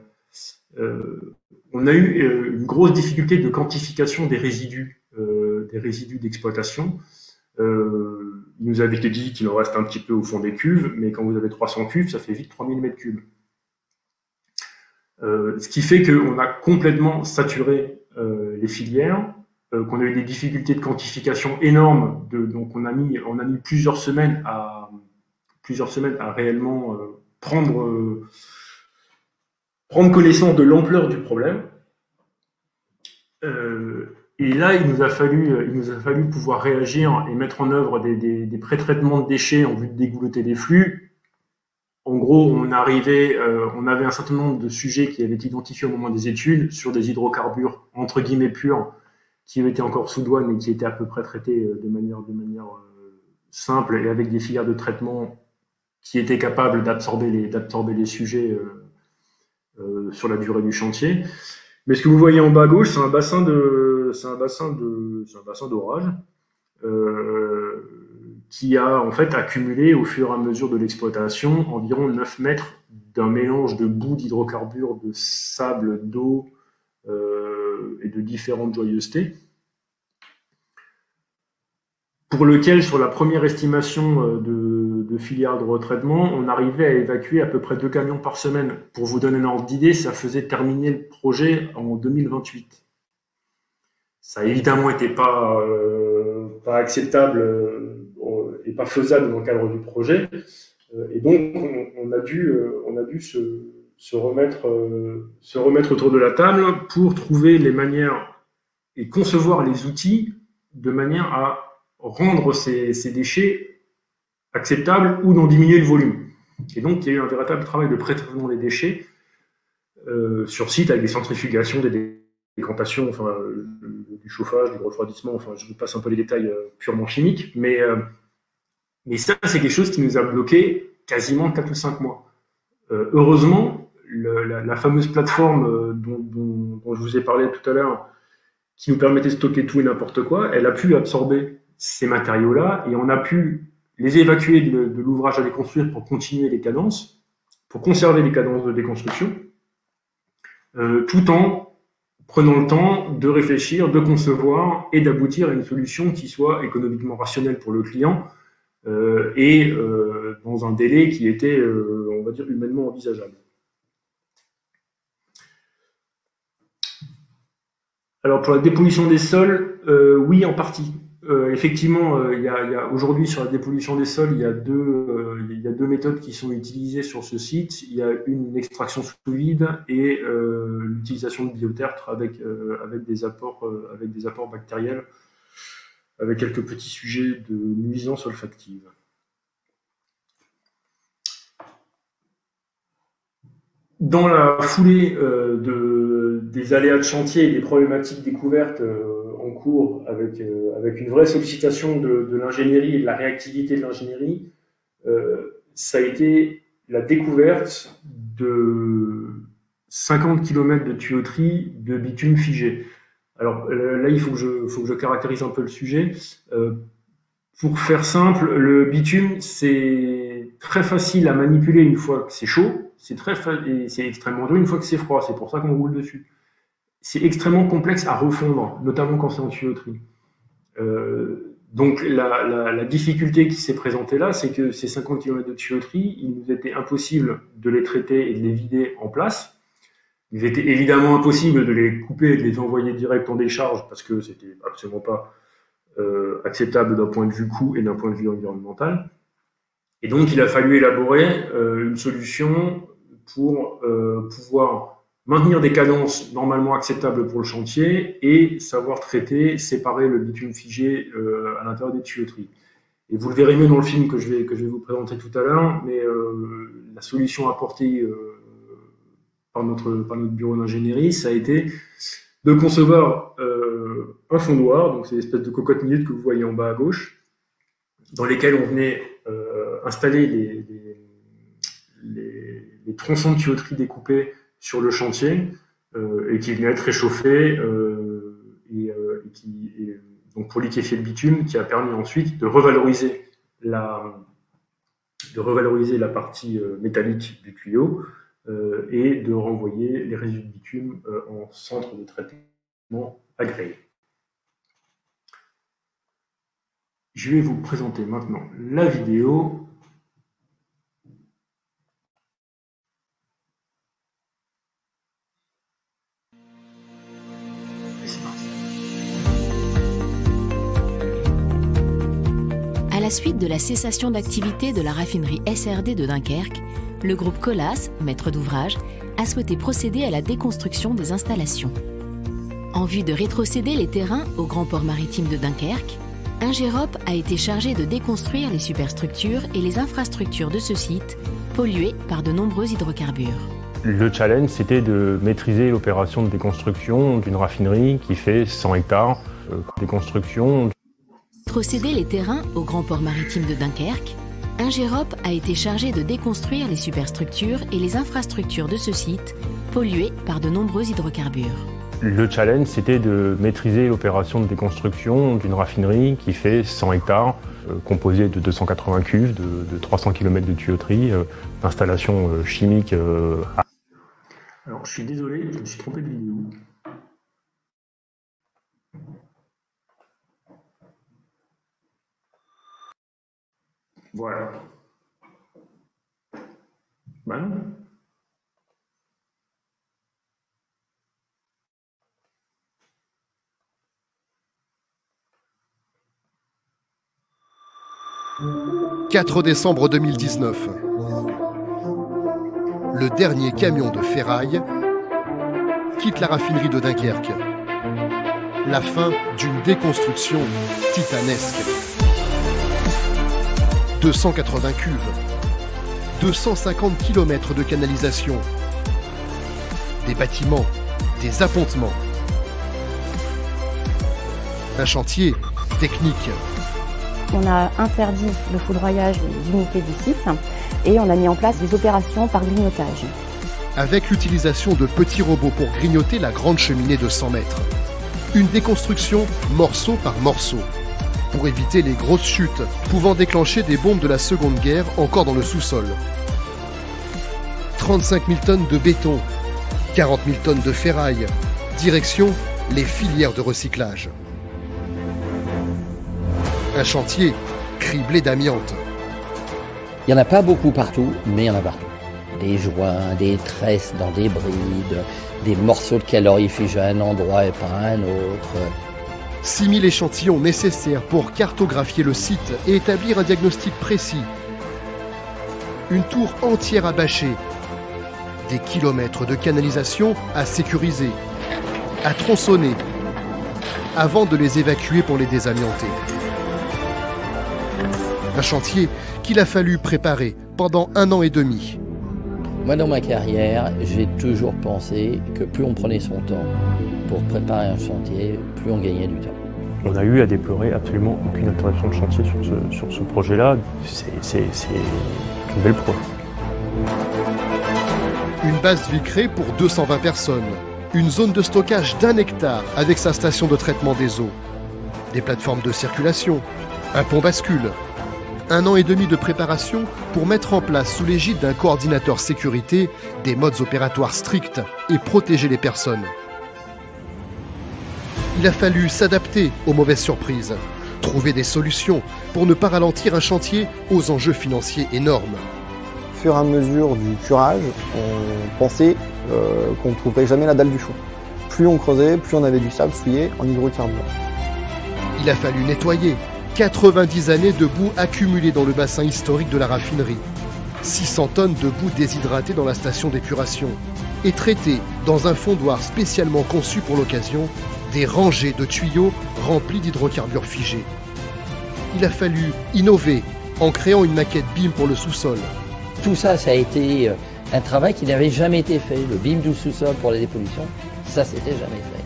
On a eu une grosse difficulté de quantification des résidus d'exploitation. Il nous avait été dit qu'il en reste un petit peu au fond des cuves, mais quand vous avez 300 cuves, ça fait vite 3000 mètres cubes. Ce qui fait qu'on a complètement saturé les filières, qu'on a eu des difficultés de quantification énormes. Donc on a mis plusieurs semaines à réellement prendre connaissance de l'ampleur du problème. Et là, il nous a fallu pouvoir réagir et mettre en œuvre des pré-traitements de déchets en vue de dégouloter des flux. En gros, on avait un certain nombre de sujets qui avaient été identifiés au moment des études sur des hydrocarbures entre guillemets purs qui étaient encore sous douane et qui étaient à peu près traités de manière simple et avec des filières de traitement qui étaient capables d'absorber les sujets sur la durée du chantier. Mais ce que vous voyez en bas à gauche, c'est un bassin d'orage qui a en fait accumulé au fur et à mesure de l'exploitation environ 9 mètres d'un mélange de boue d'hydrocarbures, de sable, d'eau et de différentes joyeusetés, pour lequel, sur la première estimation de filières de retraitement, on arrivait à évacuer à peu près 2 camions par semaine. Pour vous donner un ordre d'idée, ça faisait terminer le projet en 2028. Ça évidemment n'était pas acceptable et pas faisable dans le cadre du projet. Et donc, on a dû se remettre autour de la table pour trouver les manières et concevoir les outils de manière à rendre ces déchets acceptables ou d'en diminuer le volume. Et donc, il y a eu un véritable travail de pré-traitement des déchets sur site avec des centrifugations, des décantations, enfin, du chauffage, du refroidissement, enfin, je vous passe un peu les détails purement chimiques, mais ça, c'est quelque chose qui nous a bloqué quasiment 4 ou 5 mois. Heureusement, la fameuse plateforme dont je vous ai parlé tout à l'heure, qui nous permettait de stocker tout et n'importe quoi, elle a pu absorber ces matériaux-là et on a pu les évacuer de l'ouvrage à déconstruire pour continuer les cadences, pour conserver les cadences de déconstruction, tout en prenant le temps de réfléchir, de concevoir et d'aboutir à une solution qui soit économiquement rationnelle pour le client et dans un délai qui était, on va dire, humainement envisageable. Alors pour la dépollution des sols, oui, en partie. Effectivement, aujourd'hui sur la dépollution des sols, il y a deux méthodes qui sont utilisées sur ce site. Il y a une extraction sous vide et l'utilisation de biotertre avec des apports bactériels, avec quelques petits sujets de nuisance olfactive. Dans la foulée des aléas de chantier et des problématiques découvertes en cours, avec une vraie sollicitation de l'ingénierie et de la réactivité de l'ingénierie, ça a été la découverte de 50 km de tuyauterie de bitume figé. Alors là, il faut que je caractérise un peu le sujet. Pour faire simple, le bitume, c'est très facile à manipuler une fois que c'est chaud, et c'est extrêmement dur une fois que c'est froid, c'est pour ça qu'on roule dessus. C'est extrêmement complexe à refondre, notamment quand c'est en tuyauterie. Donc la difficulté qui s'est présentée là, c'est que ces 50 km de tuyauterie, il nous était impossible de les traiter et de les vider en place. Il était évidemment impossible de les couper et de les envoyer direct en décharge parce que c'était absolument pas acceptable d'un point de vue coût et d'un point de vue environnemental. Et donc, il a fallu élaborer une solution pour pouvoir maintenir des cadences normalement acceptables pour le chantier et savoir traiter, séparer le bitume figé à l'intérieur des tuyauteries. Et vous le verrez mieux dans le film que je vais vous présenter tout à l'heure, mais la solution apportée par notre bureau d'ingénierie, ça a été de concevoir un fondoir, donc c'est l'espèce de cocotte minute que vous voyez en bas à gauche, dans lesquels on venait installer les tronçons de tuyauterie découpés sur le chantier et qui venaient être réchauffés donc pour liquéfier le bitume, qui a permis ensuite de revaloriser la partie métallique du tuyau et de renvoyer les résidus de bitume en centre de traitement agréé. Je vais vous présenter maintenant la vidéo. Et c'est parti. À la suite de la cessation d'activité de la raffinerie SRD de Dunkerque, le groupe Colas, maître d'ouvrage, a souhaité procéder à la déconstruction des installations. En vue de rétrocéder les terrains au grand port maritime de Dunkerque, Ingérop a été chargé de déconstruire les superstructures et les infrastructures de ce site, pollués par de nombreux hydrocarbures. Le challenge, c'était de maîtriser l'opération de déconstruction d'une raffinerie qui fait 100 hectares. Déconstruction. Rétrocéder les terrains au grand port maritime de Dunkerque, Ingérop a été chargé de déconstruire les superstructures et les infrastructures de ce site, pollués par de nombreux hydrocarbures. Le challenge, c'était de maîtriser l'opération de déconstruction d'une raffinerie qui fait 100 hectares, composée de 280 cuves, de 300 km de tuyauterie, d'installations chimiques. Alors, je suis désolé, je me suis trompé de vidéo. Voilà. Bah non. « 4 décembre 2019. Le dernier camion de ferraille quitte la raffinerie de Dunkerque. La fin d'une déconstruction titanesque. 280 cuves, 250 km de canalisation, des bâtiments, des appontements. Un chantier technique. On a interdit le foudroyage des unités du site et on a mis en place des opérations par grignotage. Avec l'utilisation de petits robots pour grignoter la grande cheminée de 100 mètres. Une déconstruction morceau par morceau, pour éviter les grosses chutes pouvant déclencher des bombes de la Seconde Guerre encore dans le sous-sol. 35 000 tonnes de béton, 40 000 tonnes de ferraille, direction les filières de recyclage. Un chantier criblé d'amiante. Il n'y en a pas beaucoup partout, mais il y en a partout. Des joints, des tresses dans des brides, des morceaux de calorifugés à un endroit et pas à un autre. 6000 échantillons nécessaires pour cartographier le site et établir un diagnostic précis. Une tour entière à bâcher. Des kilomètres de canalisation à sécuriser, à tronçonner, avant de les évacuer pour les désamianter. Un chantier qu'il a fallu préparer pendant 1 an et demi. Moi, dans ma carrière, j'ai toujours pensé que plus on prenait son temps pour préparer un chantier, plus on gagnait du temps. On a eu à déplorer absolument aucune interruption de chantier sur ce projet-là. C'est une belle preuve. Une base vitrée pour 220 personnes. Une zone de stockage d'1 hectare avec sa station de traitement des eaux. Des plateformes de circulation. Un pont bascule. 1 an et demi de préparation pour mettre en place, sous l'égide d'un coordinateur sécurité, des modes opératoires stricts et protéger les personnes. Il a fallu s'adapter aux mauvaises surprises, trouver des solutions pour ne pas ralentir un chantier aux enjeux financiers énormes. Au fur et à mesure du curage, on pensait qu'on ne trouverait jamais la dalle du fond. Plus on creusait, plus on avait du sable souillé en hydrocarbures. Il a fallu nettoyer. 90 années de boue accumulée dans le bassin historique de la raffinerie. 600 tonnes de boue déshydratée dans la station d'épuration. Et traiter dans un fondoir spécialement conçu pour l'occasion des rangées de tuyaux remplis d'hydrocarbures figés. Il a fallu innover en créant une maquette BIM pour le sous-sol. Tout ça, ça a été un travail qui n'avait jamais été fait. Le BIM du sous-sol pour la dépollution, ça, c'était jamais fait.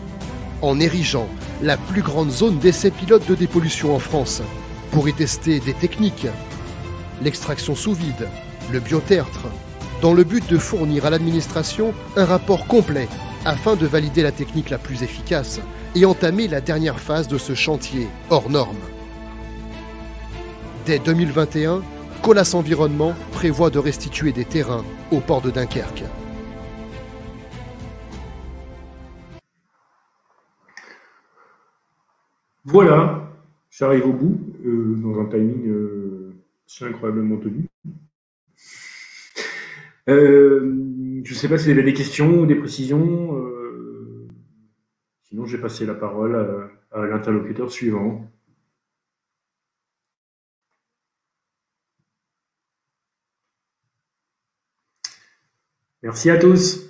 En érigeant la plus grande zone d'essai pilote de dépollution en France, pour y tester des techniques, l'extraction sous vide, le biotertre, dans le but de fournir à l'administration un rapport complet afin de valider la technique la plus efficace et entamer la dernière phase de ce chantier hors norme. Dès 2021, Colas Environnement prévoit de restituer des terrains au port de Dunkerque. Voilà, j'arrive au bout, dans un timing incroyablement tenu. Je ne sais pas si vous avez des questions ou des précisions. Sinon, je vais passer la parole à l'interlocuteur suivant. Merci à tous.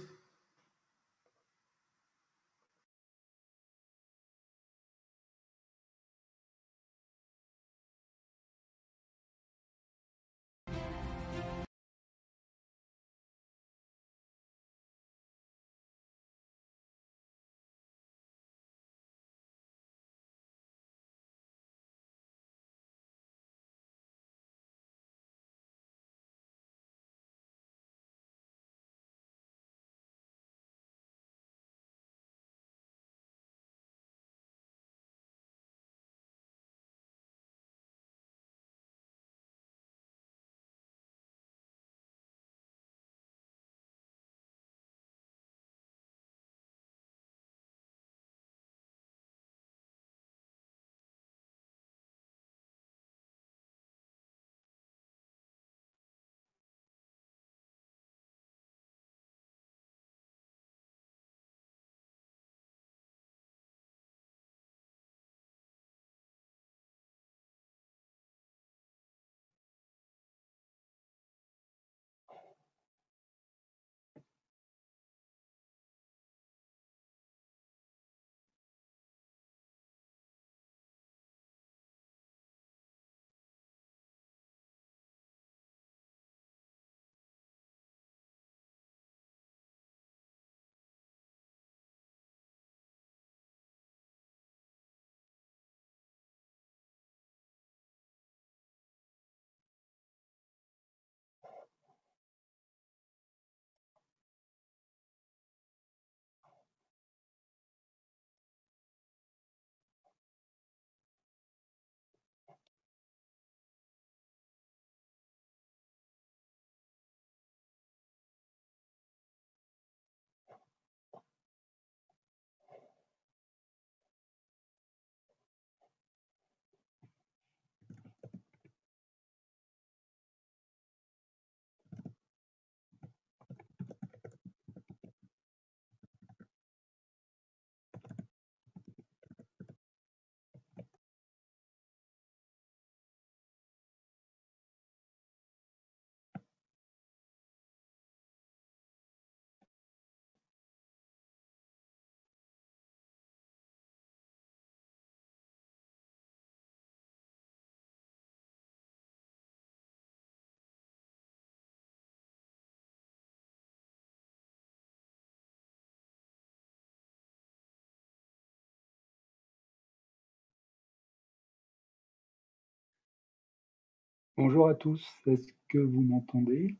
Bonjour à tous, est-ce que vous m'entendez?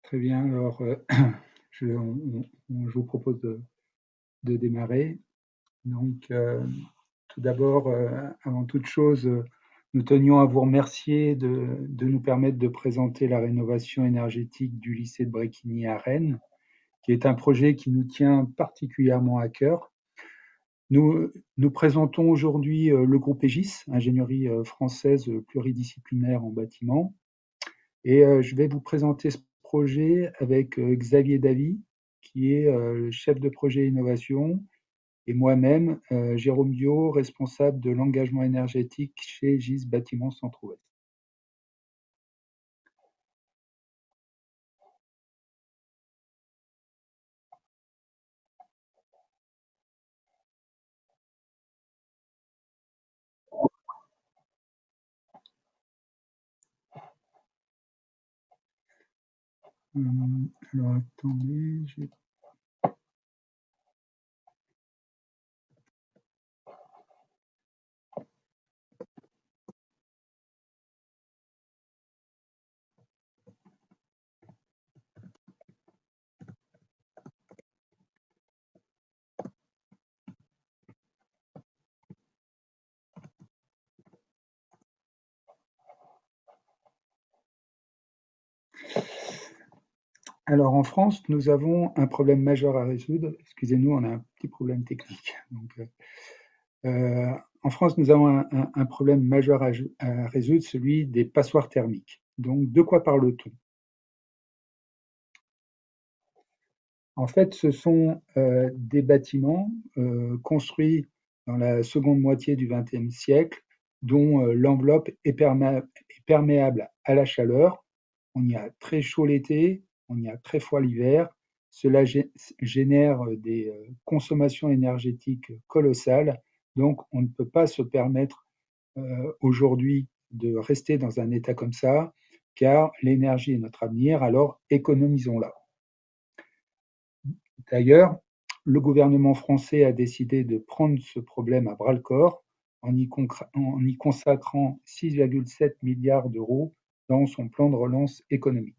Très bien, alors je vous propose de démarrer. Donc, tout d'abord, avant toute chose, nous tenions à vous remercier de nous permettre de présenter la rénovation énergétique du lycée de Bréquigny à Rennes, qui est un projet qui nous tient particulièrement à cœur. Nous présentons aujourd'hui le groupe EGIS, ingénierie française pluridisciplinaire en bâtiment. Et je vais vous présenter ce projet avec Xavier Davy, qui est chef de projet innovation, et moi-même, Jérôme Biot, responsable de l'engagement énergétique chez GIS Bâtiment Centre-Ouest. Alors attendez, Alors en France, nous avons un problème majeur à résoudre. Excusez-nous, on a un petit problème technique. Donc, en France, nous avons un problème majeur à résoudre, celui des passoires thermiques. Donc, de quoi parle-t-on? En fait, ce sont des bâtiments construits dans la seconde moitié du XXe siècle, dont l'enveloppe est perméable à la chaleur. On y a très chaud l'été, on y a très froid l'hiver. Cela génère des consommations énergétiques colossales. Donc, on ne peut pas se permettre aujourd'hui de rester dans un état comme ça, car l'énergie est notre avenir, alors économisons-la. D'ailleurs, le gouvernement français a décidé de prendre ce problème à bras-le-corps en y consacrant 6,7 milliards d'euros dans son plan de relance économique.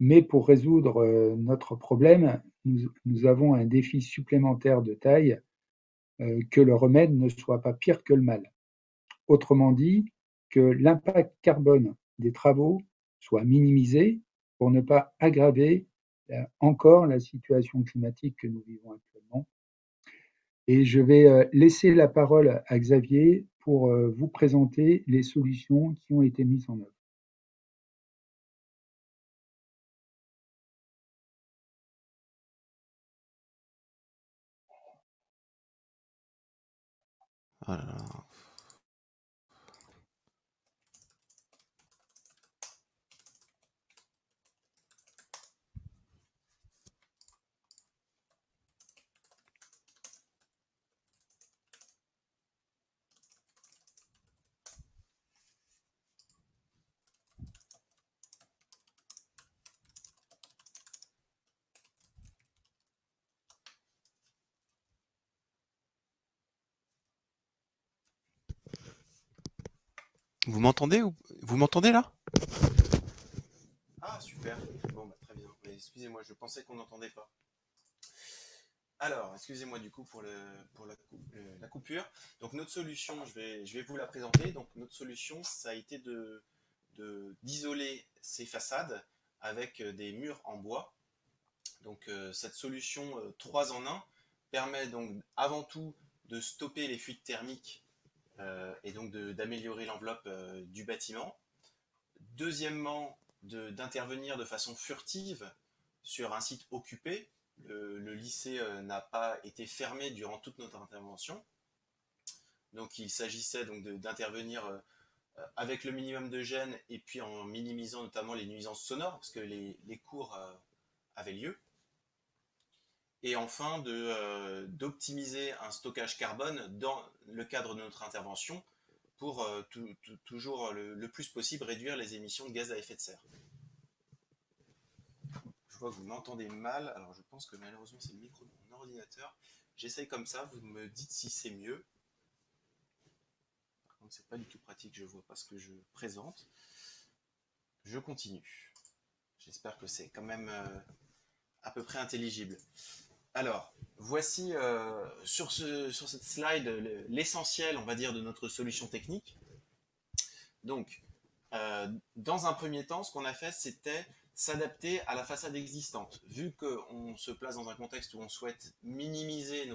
Mais pour résoudre notre problème, nous avons un défi supplémentaire de taille, que le remède ne soit pas pire que le mal. Autrement dit, que l'impact carbone des travaux soit minimisé pour ne pas aggraver encore la situation climatique que nous vivons actuellement. Et je vais laisser la parole à Xavier pour vous présenter les solutions qui ont été mises en œuvre. Oh là là. Vous m'entendez ou vous m'entendez là? Ah super. Bon bah très bien. Mais excusez-moi, je pensais qu'on n'entendait pas. Alors, excusez-moi du coup pour la coupure. Donc notre solution, je vais vous la présenter. Donc notre solution, ça a été d'isoler ces façades avec des murs en bois. Donc cette solution 3 en 1 permet donc avant tout de stopper les fuites thermiques et donc d'améliorer l'enveloppe du bâtiment. Deuxièmement, d'intervenir de façon furtive sur un site occupé. Le lycée n'a pas été fermé durant toute notre intervention. Donc il s'agissait donc d'intervenir avec le minimum de gêne et puis en minimisant notamment les nuisances sonores parce que les cours avaient lieu. Et enfin, d'optimiser un stockage carbone dans le cadre de notre intervention pour toujours le plus possible réduire les émissions de gaz à effet de serre. Je vois que vous m'entendez mal, alors je pense que malheureusement c'est le micro de mon ordinateur. J'essaye comme ça, vous me dites si c'est mieux. Par contre, c'est pas du tout pratique, je vois pas ce que je présente. Je continue. J'espère que c'est quand même à peu près intelligible. Alors, voici sur cette slide l'essentiel, on va dire, de notre solution technique. Donc, dans un premier temps, ce qu'on a fait, c'était s'adapter à la façade existante. Vu qu'on se place dans un contexte où on souhaite minimiser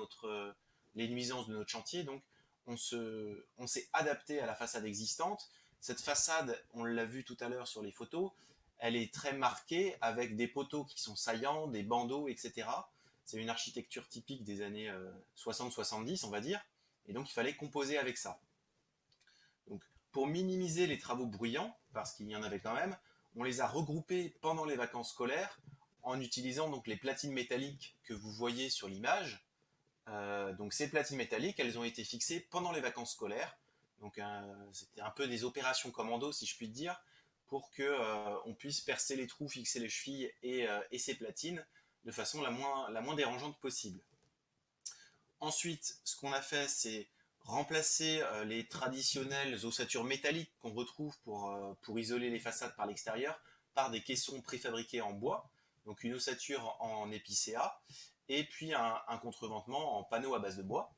les nuisances de notre chantier, donc on s'est adapté à la façade existante. Cette façade, on l'a vu tout à l'heure sur les photos, elle est très marquée avec des poteaux qui sont saillants, des bandeaux, etc. C'est une architecture typique des années 60-70, on va dire. Et donc, il fallait composer avec ça. Donc, pour minimiser les travaux bruyants, parce qu'il y en avait quand même, on les a regroupés pendant les vacances scolaires en utilisant donc les platines métalliques que vous voyez sur l'image. Donc, ces platines métalliques, elles ont été fixées pendant les vacances scolaires. Donc, c'était un peu des opérations commando, si je puis dire, pour qu'on puisse percer les trous, fixer les chevilles et ces platines de façon la moins dérangeante possible. Ensuite, ce qu'on a fait, c'est remplacer les traditionnelles ossatures métalliques qu'on retrouve pour isoler les façades par l'extérieur par des caissons préfabriqués en bois, donc une ossature en épicéa, et puis un contreventement en panneau à base de bois.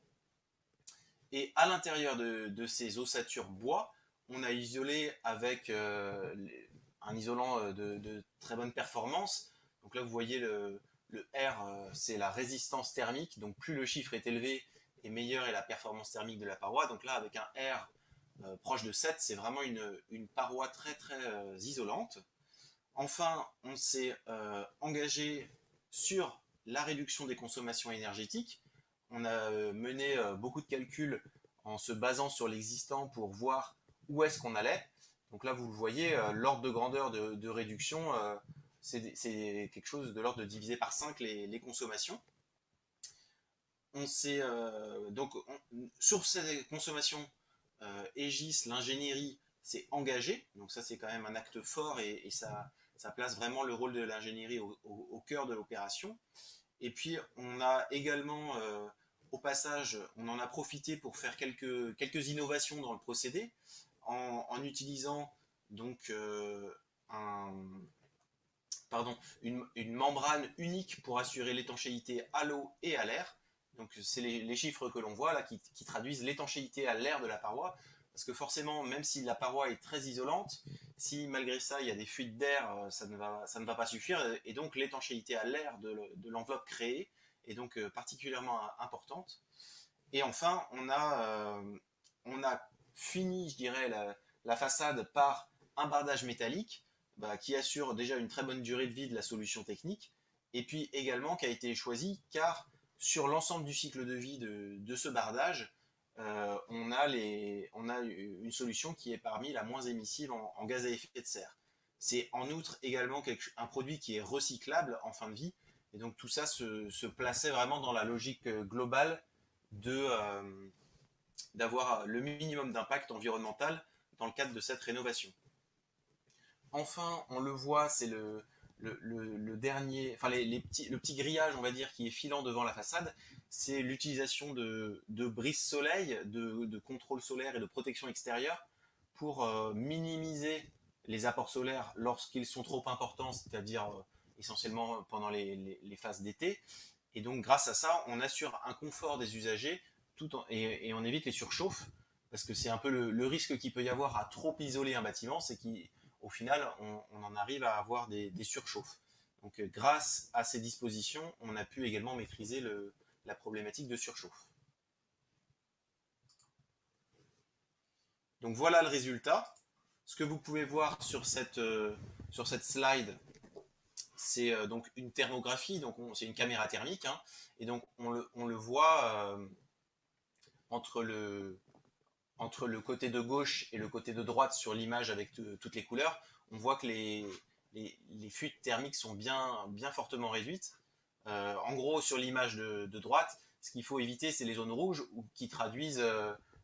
Et à l'intérieur de ces ossatures bois, on a isolé avec un isolant de très bonne performance. Donc là, vous voyez le R, c'est la résistance thermique. Donc plus le chiffre est élevé, et meilleure est la performance thermique de la paroi. Donc là, avec un R proche de 7, c'est vraiment une paroi très très isolante. Enfin, on s'est engagé sur la réduction des consommations énergétiques. On a mené beaucoup de calculs en se basant sur l'existant pour voir où est-ce qu'on allait. Donc là, vous le voyez, l'ordre de grandeur de réduction, c'est quelque chose de l'ordre de diviser par 5 les consommations. Sur ces consommations, Aegis, l'ingénierie, s'est engagée. Donc ça, c'est quand même un acte fort et ça place vraiment le rôle de l'ingénierie au cœur de l'opération. Et puis, on a également, au passage, on en a profité pour faire quelques innovations dans le procédé en utilisant donc une membrane unique pour assurer l'étanchéité à l'eau et à l'air. Donc, c'est les chiffres que l'on voit là qui traduisent l'étanchéité à l'air de la paroi. Parce que forcément, même si la paroi est très isolante, si malgré ça il y a des fuites d'air, ça ne va pas suffire. Et donc l'étanchéité à l'air de l'enveloppe créée est donc particulièrement importante. Et enfin, on a fini, je dirais, la façade par un bardage métallique qui assure déjà une très bonne durée de vie de la solution technique. Et puis également qui a été choisi car sur l'ensemble du cycle de vie de ce bardage, on a une solution qui est parmi la moins émissive en gaz à effet de serre. C'est en outre également un produit qui est recyclable en fin de vie. Et donc tout ça se plaçait vraiment dans la logique globale d'avoir le minimum d'impact environnemental dans le cadre de cette rénovation. Enfin, on le voit, c'est le dernier, enfin le petit grillage, on va dire, qui est filant devant la façade, c'est l'utilisation de brise-soleil, de contrôle solaire et de protection extérieure pour minimiser les apports solaires lorsqu'ils sont trop importants, c'est-à-dire essentiellement pendant les phases d'été. Et donc, grâce à ça, on assure un confort des usagers et on évite les surchauffes, parce que c'est un peu le risque qu'il peut y avoir à trop isoler un bâtiment, c'est qu'au final, on en arrive à avoir des surchauffes. Donc, grâce à ces dispositions, on a pu également maîtriser la problématique de surchauffe. Donc, voilà le résultat. Ce que vous pouvez voir sur cette slide, c'est donc une thermographie, donc c'est une caméra thermique, hein, et donc on le voit entre le côté de gauche et le côté de droite sur l'image avec toutes les couleurs. On voit que les fuites thermiques sont bien fortement réduites. En gros, sur l'image de droite, ce qu'il faut éviter, c'est les zones rouges qui traduisent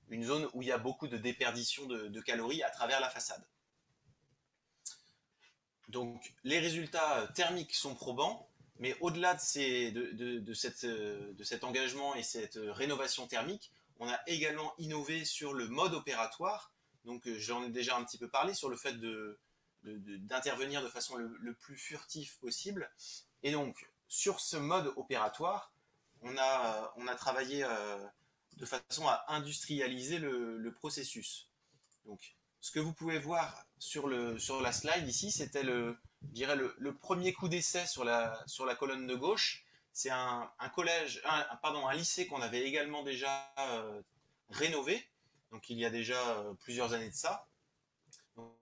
une zone où il y a beaucoup de déperdition de calories à travers la façade. Donc, les résultats thermiques sont probants, mais au-delà de cet engagement et cette rénovation thermique, on a également innové sur le mode opératoire. Donc, j'en ai déjà un petit peu parlé sur le fait d'intervenir de façon le plus furtif possible. Et donc, sur ce mode opératoire, on a travaillé de façon à industrialiser le processus. Donc, ce que vous pouvez voir sur la slide ici, c'était je dirais le premier coup d'essai sur la colonne de gauche. C'est un lycée qu'on avait également déjà rénové. Donc, il y a déjà plusieurs années de ça. Donc,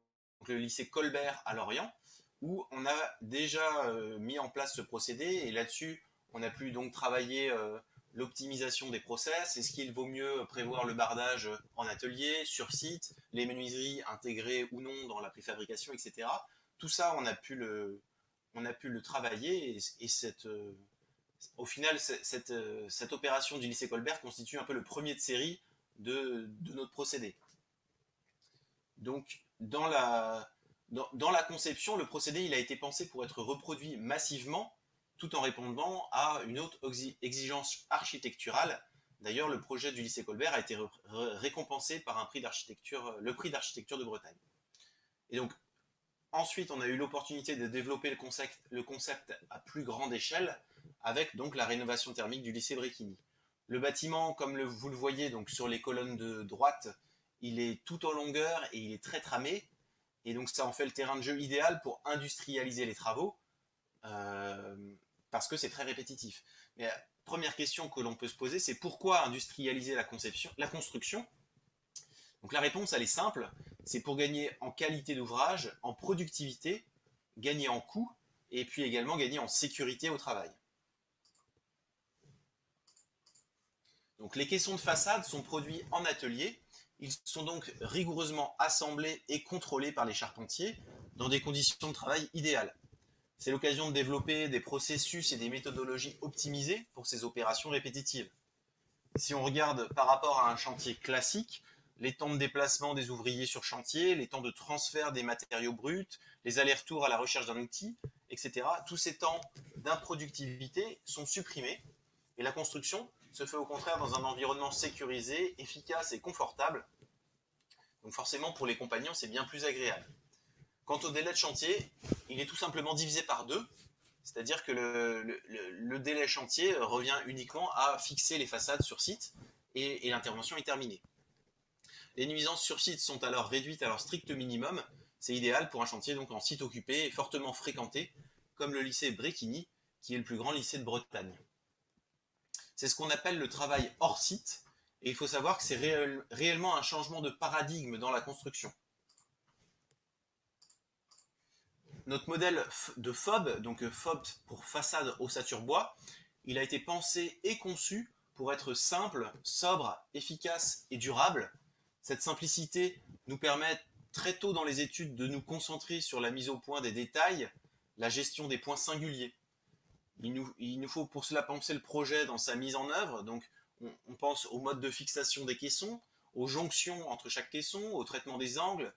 le lycée Colbert à Lorient, où on a déjà mis en place ce procédé. Et là-dessus, on a pu donc travailler l'optimisation des process. Est-ce qu'il vaut mieux prévoir le bardage en atelier, sur site, les menuiseries intégrées ou non dans la préfabrication, etc. Tout ça, on a pu le travailler et au final, cette opération du lycée Colbert constitue un peu le premier de série de notre procédé. Donc, dans la conception, le procédé il a été pensé pour être reproduit massivement tout en répondant à une autre exigence architecturale. D'ailleurs, le projet du lycée Colbert a été récompensé par le prix d'architecture de Bretagne. Et donc, ensuite, on a eu l'opportunité de développer le concept à plus grande échelle avec donc la rénovation thermique du lycée Bréquigny. Le bâtiment, comme vous le voyez donc sur les colonnes de droite, il est tout en longueur et il est très tramé. Et donc, ça en fait le terrain de jeu idéal pour industrialiser les travaux. Parce que c'est très répétitif. Mais la première question que l'on peut se poser, c'est pourquoi industrialiser la construction? Donc la réponse, elle est simple, c'est pour gagner en qualité d'ouvrage, en productivité, gagner en coût, et puis également gagner en sécurité au travail. Donc les caissons de façade sont produits en atelier, ils sont donc rigoureusement assemblés et contrôlés par les charpentiers dans des conditions de travail idéales. C'est l'occasion de développer des processus et des méthodologies optimisées pour ces opérations répétitives. Si on regarde par rapport à un chantier classique, les temps de déplacement des ouvriers sur chantier, les temps de transfert des matériaux bruts, les allers-retours à la recherche d'un outil, etc., tous ces temps d'improductivité sont supprimés et la construction se fait au contraire dans un environnement sécurisé, efficace et confortable. Donc forcément, pour les compagnons, c'est bien plus agréable. Quant au délai de chantier, il est tout simplement divisé par 2, c'est-à-dire que le délai chantier revient uniquement à fixer les façades sur site et l'intervention est terminée. Les nuisances sur site sont alors réduites à leur strict minimum. C'est idéal pour un chantier donc en site occupé et fortement fréquenté, comme le lycée Bréquigny, qui est le plus grand lycée de Bretagne. C'est ce qu'on appelle le travail hors site, et il faut savoir que c'est réellement un changement de paradigme dans la construction. Notre modèle de FOB, donc FOB pour façade ossature bois, il a été pensé et conçu pour être simple, sobre, efficace et durable. Cette simplicité nous permet très tôt dans les études de nous concentrer sur la mise au point des détails, la gestion des points singuliers. Il nous faut pour cela penser le projet dans sa mise en œuvre, donc on pense au mode de fixation des caissons, aux jonctions entre chaque caisson, au traitement des angles.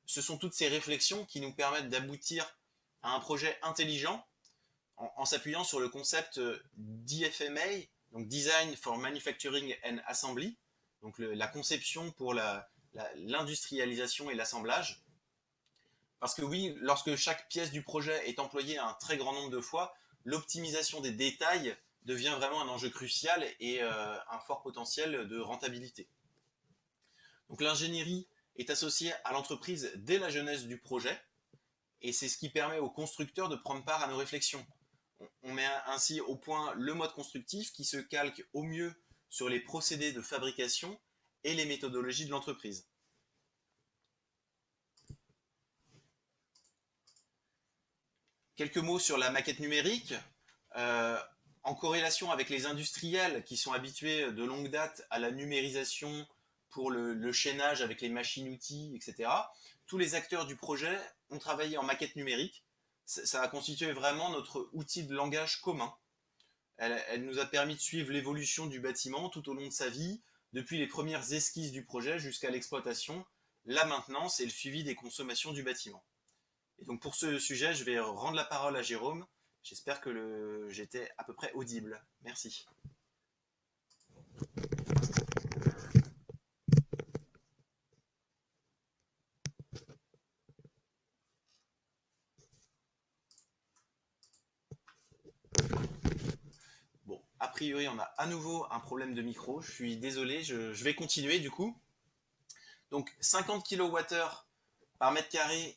Ce sont toutes ces réflexions qui nous permettent d'aboutir à un projet intelligent en s'appuyant sur le concept DFMA, donc Design for Manufacturing and Assembly, donc la conception pour l'industrialisation et l'assemblage. Parce que oui, lorsque chaque pièce du projet est employée un très grand nombre de fois, l'optimisation des détails devient vraiment un enjeu crucial et un fort potentiel de rentabilité. Donc l'ingénierie est associée à l'entreprise dès la jeunesse du projet, et c'est ce qui permet aux constructeurs de prendre part à nos réflexions. On met ainsi au point le mode constructif qui se calque au mieux sur les procédés de fabrication et les méthodologies de l'entreprise. Quelques mots sur la maquette numérique. En corrélation avec les industriels qui sont habitués de longue date à la numérisation pour le chaînage avec les machines-outils, etc., tous les acteurs du projet ont travaillé en maquette numérique. Ça a constitué vraiment notre outil de langage commun. Elle nous a permis de suivre l'évolution du bâtiment tout au long de sa vie, depuis les premières esquisses du projet jusqu'à l'exploitation, la maintenance et le suivi des consommations du bâtiment. Et donc pour ce sujet, je vais rendre la parole à Jérôme. J'espère que j'étais à peu près audible. Merci. Bon, a priori, on a à nouveau un problème de micro. Je suis désolé, je vais continuer du coup. Donc 50 kWh par mètre carré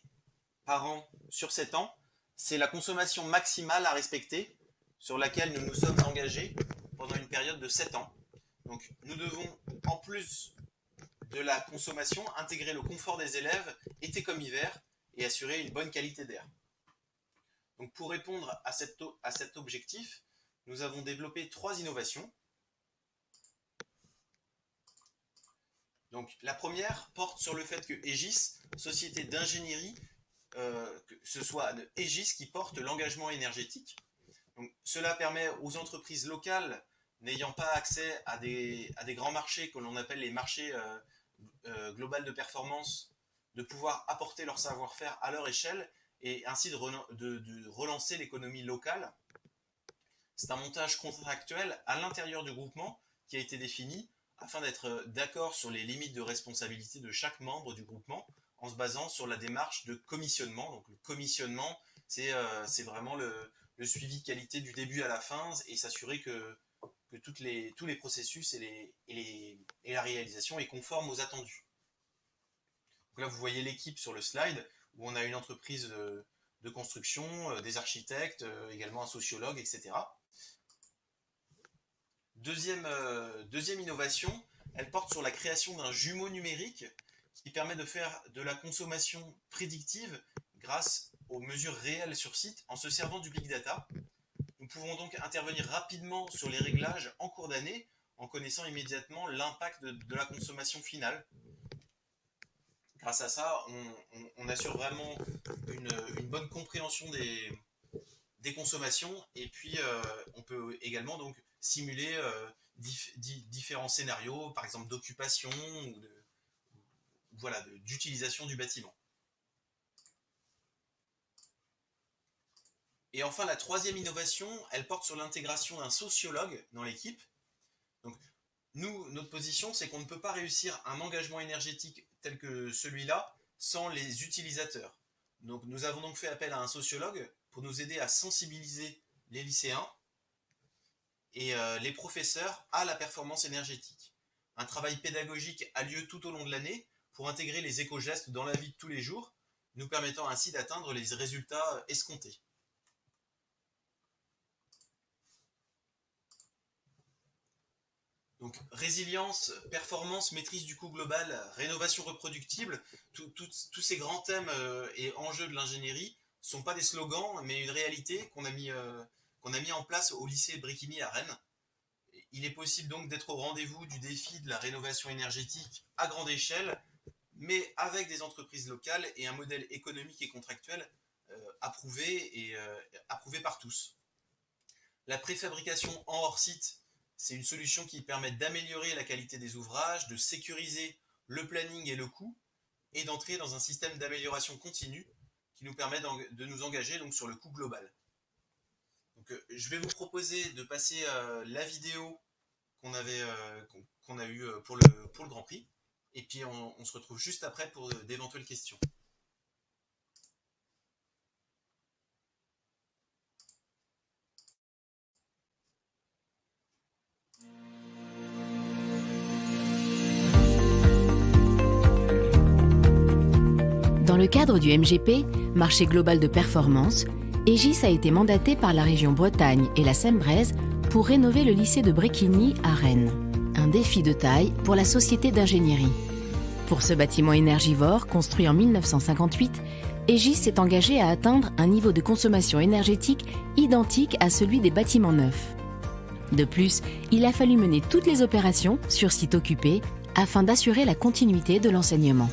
par an sur 7 ans, c'est la consommation maximale à respecter sur laquelle nous nous sommes engagés pendant une période de 7 ans. Donc nous devons, en plus de la consommation, intégrer le confort des élèves, été comme hiver, et assurer une bonne qualité d'air. Donc pour répondre à cet objectif, nous avons développé 3 innovations. Donc la première porte sur le fait que Aegis, société d'ingénierie, que ce soit Aegis qui porte l'engagement énergétique. Donc, cela permet aux entreprises locales n'ayant pas accès à des grands marchés que l'on appelle les marchés global de performance, de pouvoir apporter leur savoir-faire à leur échelle et ainsi de relancer l'économie locale. C'est un montage contractuel à l'intérieur du groupement qui a été défini afin d'être d'accord sur les limites de responsabilité de chaque membre du groupement en se basant sur la démarche de commissionnement. Donc le commissionnement, c'est vraiment le suivi qualité du début à la fin et s'assurer que tous les processus et la réalisation est conforme aux attendus. Donc là, vous voyez l'équipe sur le slide où on a une entreprise de construction, des architectes, également un sociologue, etc. Deuxième innovation, elle porte sur la création d'un jumeau numérique qui permet de faire de la consommation prédictive grâce aux mesures réelles sur site en se servant du big data. Nous pouvons donc intervenir rapidement sur les réglages en cours d'année en connaissant immédiatement l'impact de la consommation finale. Grâce à ça, on assure vraiment une bonne compréhension des consommations et puis on peut également donc simuler différents scénarios, par exemple d'occupation ou d'utilisation du bâtiment. Et enfin, la troisième innovation, elle porte sur l'intégration d'un sociologue dans l'équipe. Donc, notre position, c'est qu'on ne peut pas réussir un engagement énergétique tel que celui-là sans les utilisateurs. Donc, nous avons donc fait appel à un sociologue pour nous aider à sensibiliser les lycéens et les professeurs à la performance énergétique. Un travail pédagogique a lieu tout au long de l'année pour intégrer les éco-gestes dans la vie de tous les jours, nous permettant ainsi d'atteindre les résultats escomptés. Donc résilience, performance, maîtrise du coût global, rénovation reproductible, tous ces grands thèmes et enjeux de l'ingénierie ne sont pas des slogans, mais une réalité qu'on a mis en place au lycée Bréquigny à Rennes. Il est possible donc d'être au rendez-vous du défi de la rénovation énergétique à grande échelle, mais avec des entreprises locales et un modèle économique et contractuel approuvé par tous. La préfabrication en hors-site, c'est une solution qui permet d'améliorer la qualité des ouvrages, de sécuriser le planning et le coût, et d'entrer dans un système d'amélioration continue qui nous permet de nous engager donc, sur le coût global. Donc, je vais vous proposer de passer la vidéo qu'on a eue pour le Grand Prix, et puis on se retrouve juste après pour d'éventuelles questions. Dans le cadre du MGP, marché global de performance, Aegis a été mandaté par la région Bretagne et la Sembreze pour rénover le lycée de Bréquigny à Rennes. Un défi de taille pour la société d'ingénierie. Pour ce bâtiment énergivore, construit en 1958, Aegis s'est engagé à atteindre un niveau de consommation énergétique identique à celui des bâtiments neufs. De plus, il a fallu mener toutes les opérations sur site occupé afin d'assurer la continuité de l'enseignement.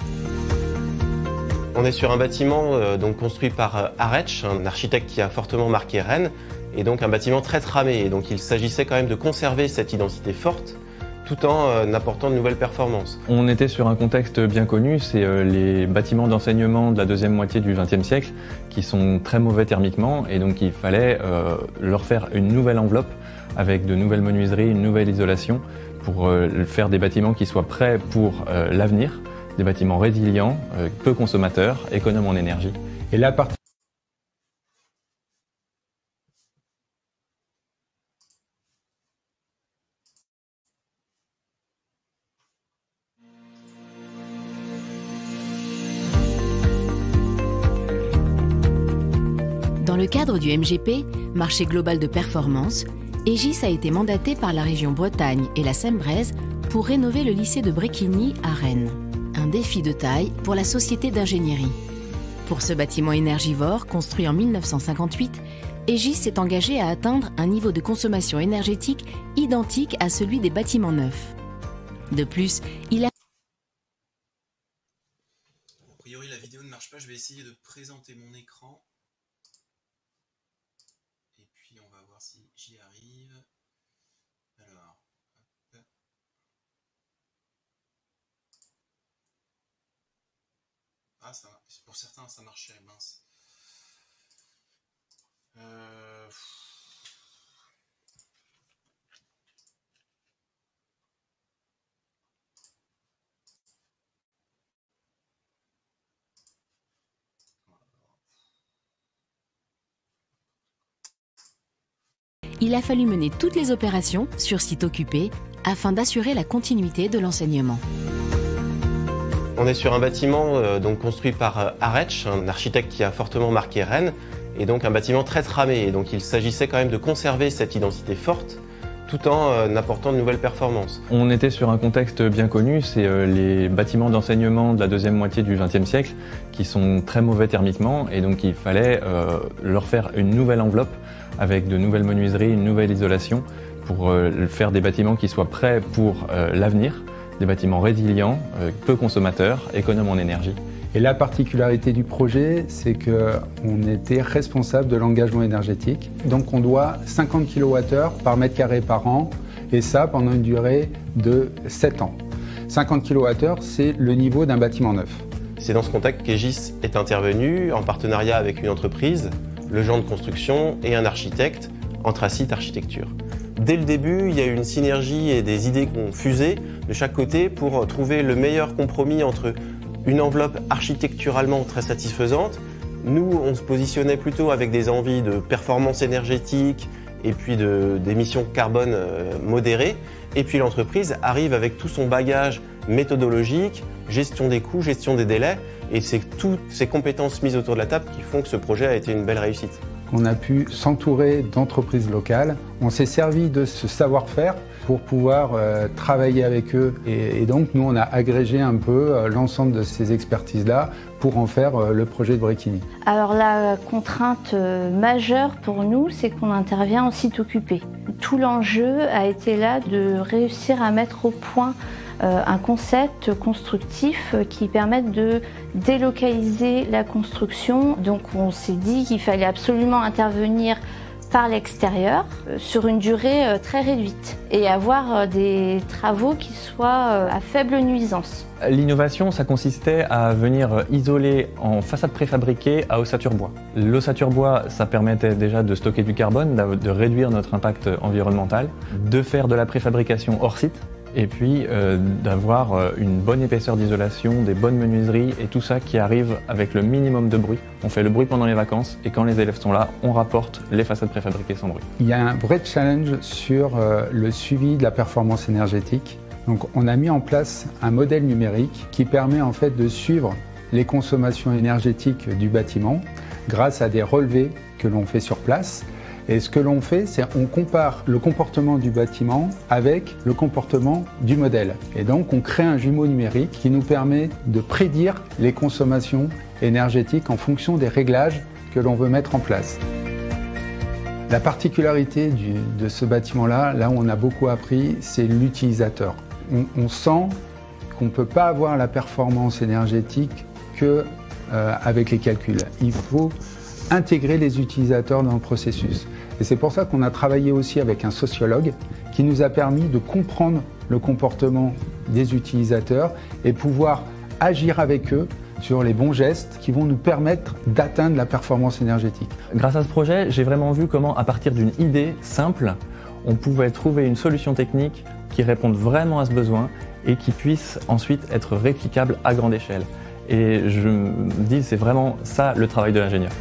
On est sur un bâtiment donc construit par Aretsch, un architecte qui a fortement marqué Rennes, et donc un bâtiment très tramé. Et donc il s'agissait quand même de conserver cette identité forte tout en apportant de nouvelles performances. On était sur un contexte bien connu, c'est les bâtiments d'enseignement de la deuxième moitié du XXe siècle qui sont très mauvais thermiquement, et donc il fallait leur faire une nouvelle enveloppe avec de nouvelles menuiseries, une nouvelle isolation pour faire des bâtiments qui soient prêts pour l'avenir, des bâtiments résilients, peu consommateurs, économes en énergie. Et la partie Dans le cadre du MGP, marché global de performance, Egis a été mandaté par la région Bretagne et la Sembreze pour rénover le lycée de Bréquigny à Rennes. Un défi de taille pour la société d'ingénierie. Pour ce bâtiment énergivore, construit en 1958, Egis s'est engagé à atteindre un niveau de consommation énergétique identique à celui des bâtiments neufs. De plus, il a... A priori, la vidéo ne marche pas, je vais essayer de présenter mon écran. Et puis, on va voir si j'y arrive. Alors, hop. Ah, ça, pour certains, ça marchait, mince. Il a fallu mener toutes les opérations sur site occupé afin d'assurer la continuité de l'enseignement. On est sur un bâtiment donc construit par Aretsch, un architecte qui a fortement marqué Rennes, et donc un bâtiment très tramé. Et donc il s'agissait quand même de conserver cette identité forte tout en apportant de nouvelles performances. On était sur un contexte bien connu, c'est les bâtiments d'enseignement de la deuxième moitié du XXe siècle qui sont très mauvais thermiquement, et donc il fallait leur faire une nouvelle enveloppe avec de nouvelles menuiseries, une nouvelle isolation pour faire des bâtiments qui soient prêts pour l'avenir, des bâtiments résilients, peu consommateurs, économes en énergie. Et la particularité du projet, c'est qu'on était responsable de l'engagement énergétique. Donc on doit 50 kWh par mètre carré par an, et ça pendant une durée de 7 ans. 50 kWh, c'est le niveau d'un bâtiment neuf. C'est dans ce contexte qu'Egis est intervenu en partenariat avec une entreprise, le Jean de Construction et un architecte, Anthracite Architecture. Dès le début, il y a eu une synergie et des idées qui ont fusé de chaque côté pour trouver le meilleur compromis entre une enveloppe architecturalement très satisfaisante. Nous, on se positionnait plutôt avec des envies de performance énergétique et puis d'émissions carbone modérées. Et puis l'entreprise arrive avec tout son bagage méthodologique, gestion des coûts, gestion des délais. Et c'est toutes ces compétences mises autour de la table qui font que ce projet a été une belle réussite. On a pu s'entourer d'entreprises locales. On s'est servi de ce savoir-faire pour pouvoir travailler avec eux. Et donc, nous, on a agrégé un peu l'ensemble de ces expertises-là pour en faire le projet de Bréquigny. Alors, la contrainte majeure pour nous, c'est qu'on intervient en site occupé. Tout l'enjeu a été là de réussir à mettre au point un concept constructif qui permette de délocaliser la construction. Donc on s'est dit qu'il fallait absolument intervenir par l'extérieur sur une durée très réduite et avoir des travaux qui soient à faible nuisance. L'innovation, ça consistait à venir isoler en façade préfabriquée à ossature bois. L'ossature bois, ça permettait déjà de stocker du carbone, de réduire notre impact environnemental, de faire de la préfabrication hors site, et puis d'avoir une bonne épaisseur d'isolation, des bonnes menuiseries et tout ça qui arrive avec le minimum de bruit. On fait le bruit pendant les vacances et quand les élèves sont là, on rapporte les façades préfabriquées sans bruit. Il y a un vrai challenge sur le suivi de la performance énergétique. Donc on a mis en place un modèle numérique qui permet en fait de suivre les consommations énergétiques du bâtiment grâce à des relevés que l'on fait sur place. Et ce que l'on fait, c'est qu'on compare le comportement du bâtiment avec le comportement du modèle. Et donc, on crée un jumeau numérique qui nous permet de prédire les consommations énergétiques en fonction des réglages que l'on veut mettre en place. La particularité de ce bâtiment-là, là où on a beaucoup appris, c'est l'utilisateur. On sent qu'on ne peut pas avoir la performance énergétique qu'avec les calculs. Il faut intégrer les utilisateurs dans le processus. Et c'est pour ça qu'on a travaillé aussi avec un sociologue qui nous a permis de comprendre le comportement des utilisateurs et pouvoir agir avec eux sur les bons gestes qui vont nous permettre d'atteindre la performance énergétique. Grâce à ce projet, j'ai vraiment vu comment, à partir d'une idée simple, on pouvait trouver une solution technique qui réponde vraiment à ce besoin et qui puisse ensuite être réplicable à grande échelle. Et je me dis, c'est vraiment ça le travail de l'ingénieur.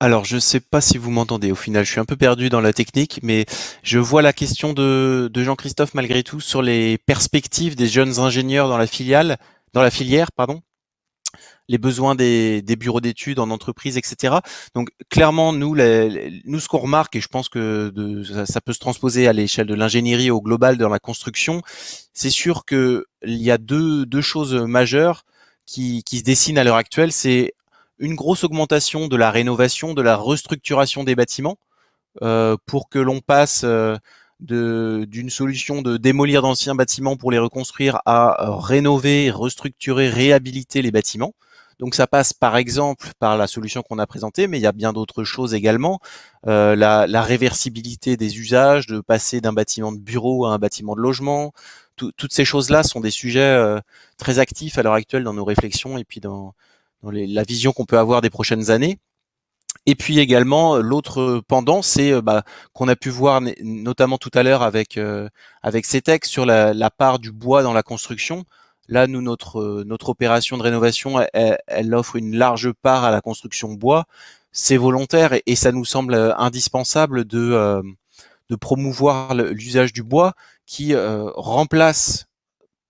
Alors, je ne sais pas si vous m'entendez. Au final, je suis un peu perdu dans la technique, mais je vois la question de Jean-Christophe malgré tout sur les perspectives des jeunes ingénieurs dans la filière, pardon, les besoins des bureaux d'études en entreprise, etc. Donc, clairement, nous, ce qu'on remarque, et je pense que ça peut se transposer à l'échelle de l'ingénierie au global dans la construction, c'est sûr que il y a deux choses majeures qui se dessinent à l'heure actuelle. C'est une grosse augmentation de la rénovation, de la restructuration des bâtiments, pour que l'on passe d'une solution de démolir d'anciens bâtiments pour les reconstruire à rénover, restructurer, réhabiliter les bâtiments. Donc ça passe par exemple par la solution qu'on a présentée, mais il y a bien d'autres choses également. La réversibilité des usages, de passer d'un bâtiment de bureau à un bâtiment de logement. Toutes ces choses-là sont des sujets très actifs à l'heure actuelle dans nos réflexions et puis dans la vision qu'on peut avoir des prochaines années. Et puis également, l'autre pendant, c'est qu'on a pu voir notamment tout à l'heure avec CETEC sur la part du bois dans la construction. Là, nous, notre opération de rénovation, elle offre une large part à la construction bois. C'est volontaire et ça nous semble indispensable de promouvoir l'usage du bois qui remplace,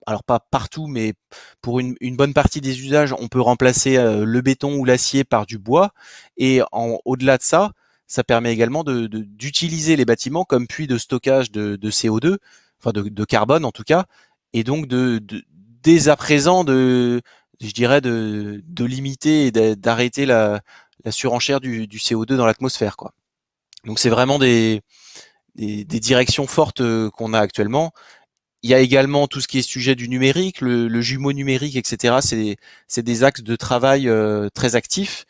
alors pas partout, mais pour une bonne partie des usages, on peut remplacer le béton ou l'acier par du bois. Et au-delà de ça, ça permet également d'utiliser les bâtiments comme puits de stockage de CO2, enfin de carbone en tout cas, et donc dès à présent je dirais de limiter et d'arrêter la surenchère du CO2 dans l'atmosphère, quoi. Donc c'est vraiment des directions fortes qu'on a actuellement. Il y a également tout ce qui est sujet du numérique, le jumeau numérique, etc. C'est des axes de travail très actifs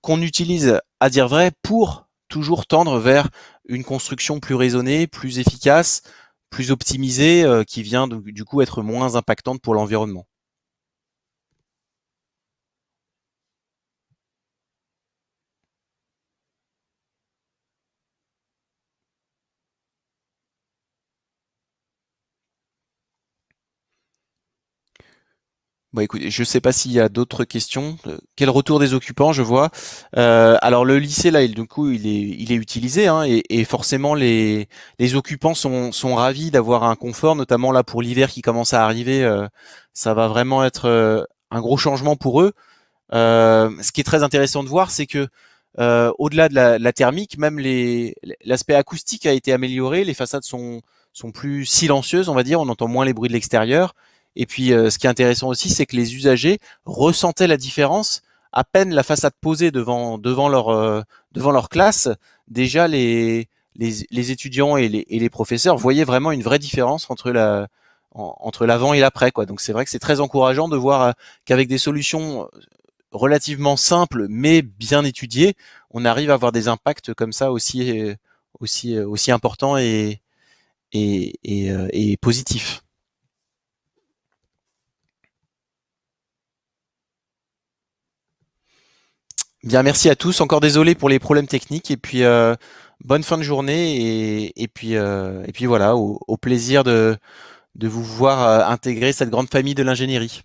qu'on utilise, à dire vrai, pour toujours tendre vers une construction plus raisonnée, plus efficace, plus optimisée, qui vient du coup être moins impactante pour l'environnement. Bon, écoutez, je ne sais pas s'il y a d'autres questions. Quel retour des occupants, je vois. Alors le lycée là, du coup, il est utilisé, hein, et forcément les occupants sont ravis d'avoir un confort, notamment là pour l'hiver qui commence à arriver. Ça va vraiment être un gros changement pour eux. Ce qui est très intéressant de voir, c'est que au-delà de la thermique, même l'aspect acoustique a été amélioré. Les façades sont plus silencieuses, on va dire. On entend moins les bruits de l'extérieur. Et puis, ce qui est intéressant aussi, c'est que les usagers ressentaient la différence à peine la façade posée devant leur classe. Déjà, les étudiants et les professeurs voyaient vraiment une vraie différence entre l'avant et l'après, quoi. Donc, c'est vrai que c'est très encourageant de voir qu'avec des solutions relativement simples mais bien étudiées, on arrive à avoir des impacts comme ça aussi importants et positifs. Bien, merci à tous. Encore désolé pour les problèmes techniques et puis bonne fin de journée et puis voilà, au plaisir de vous voir intégrer cette grande famille de l'ingénierie.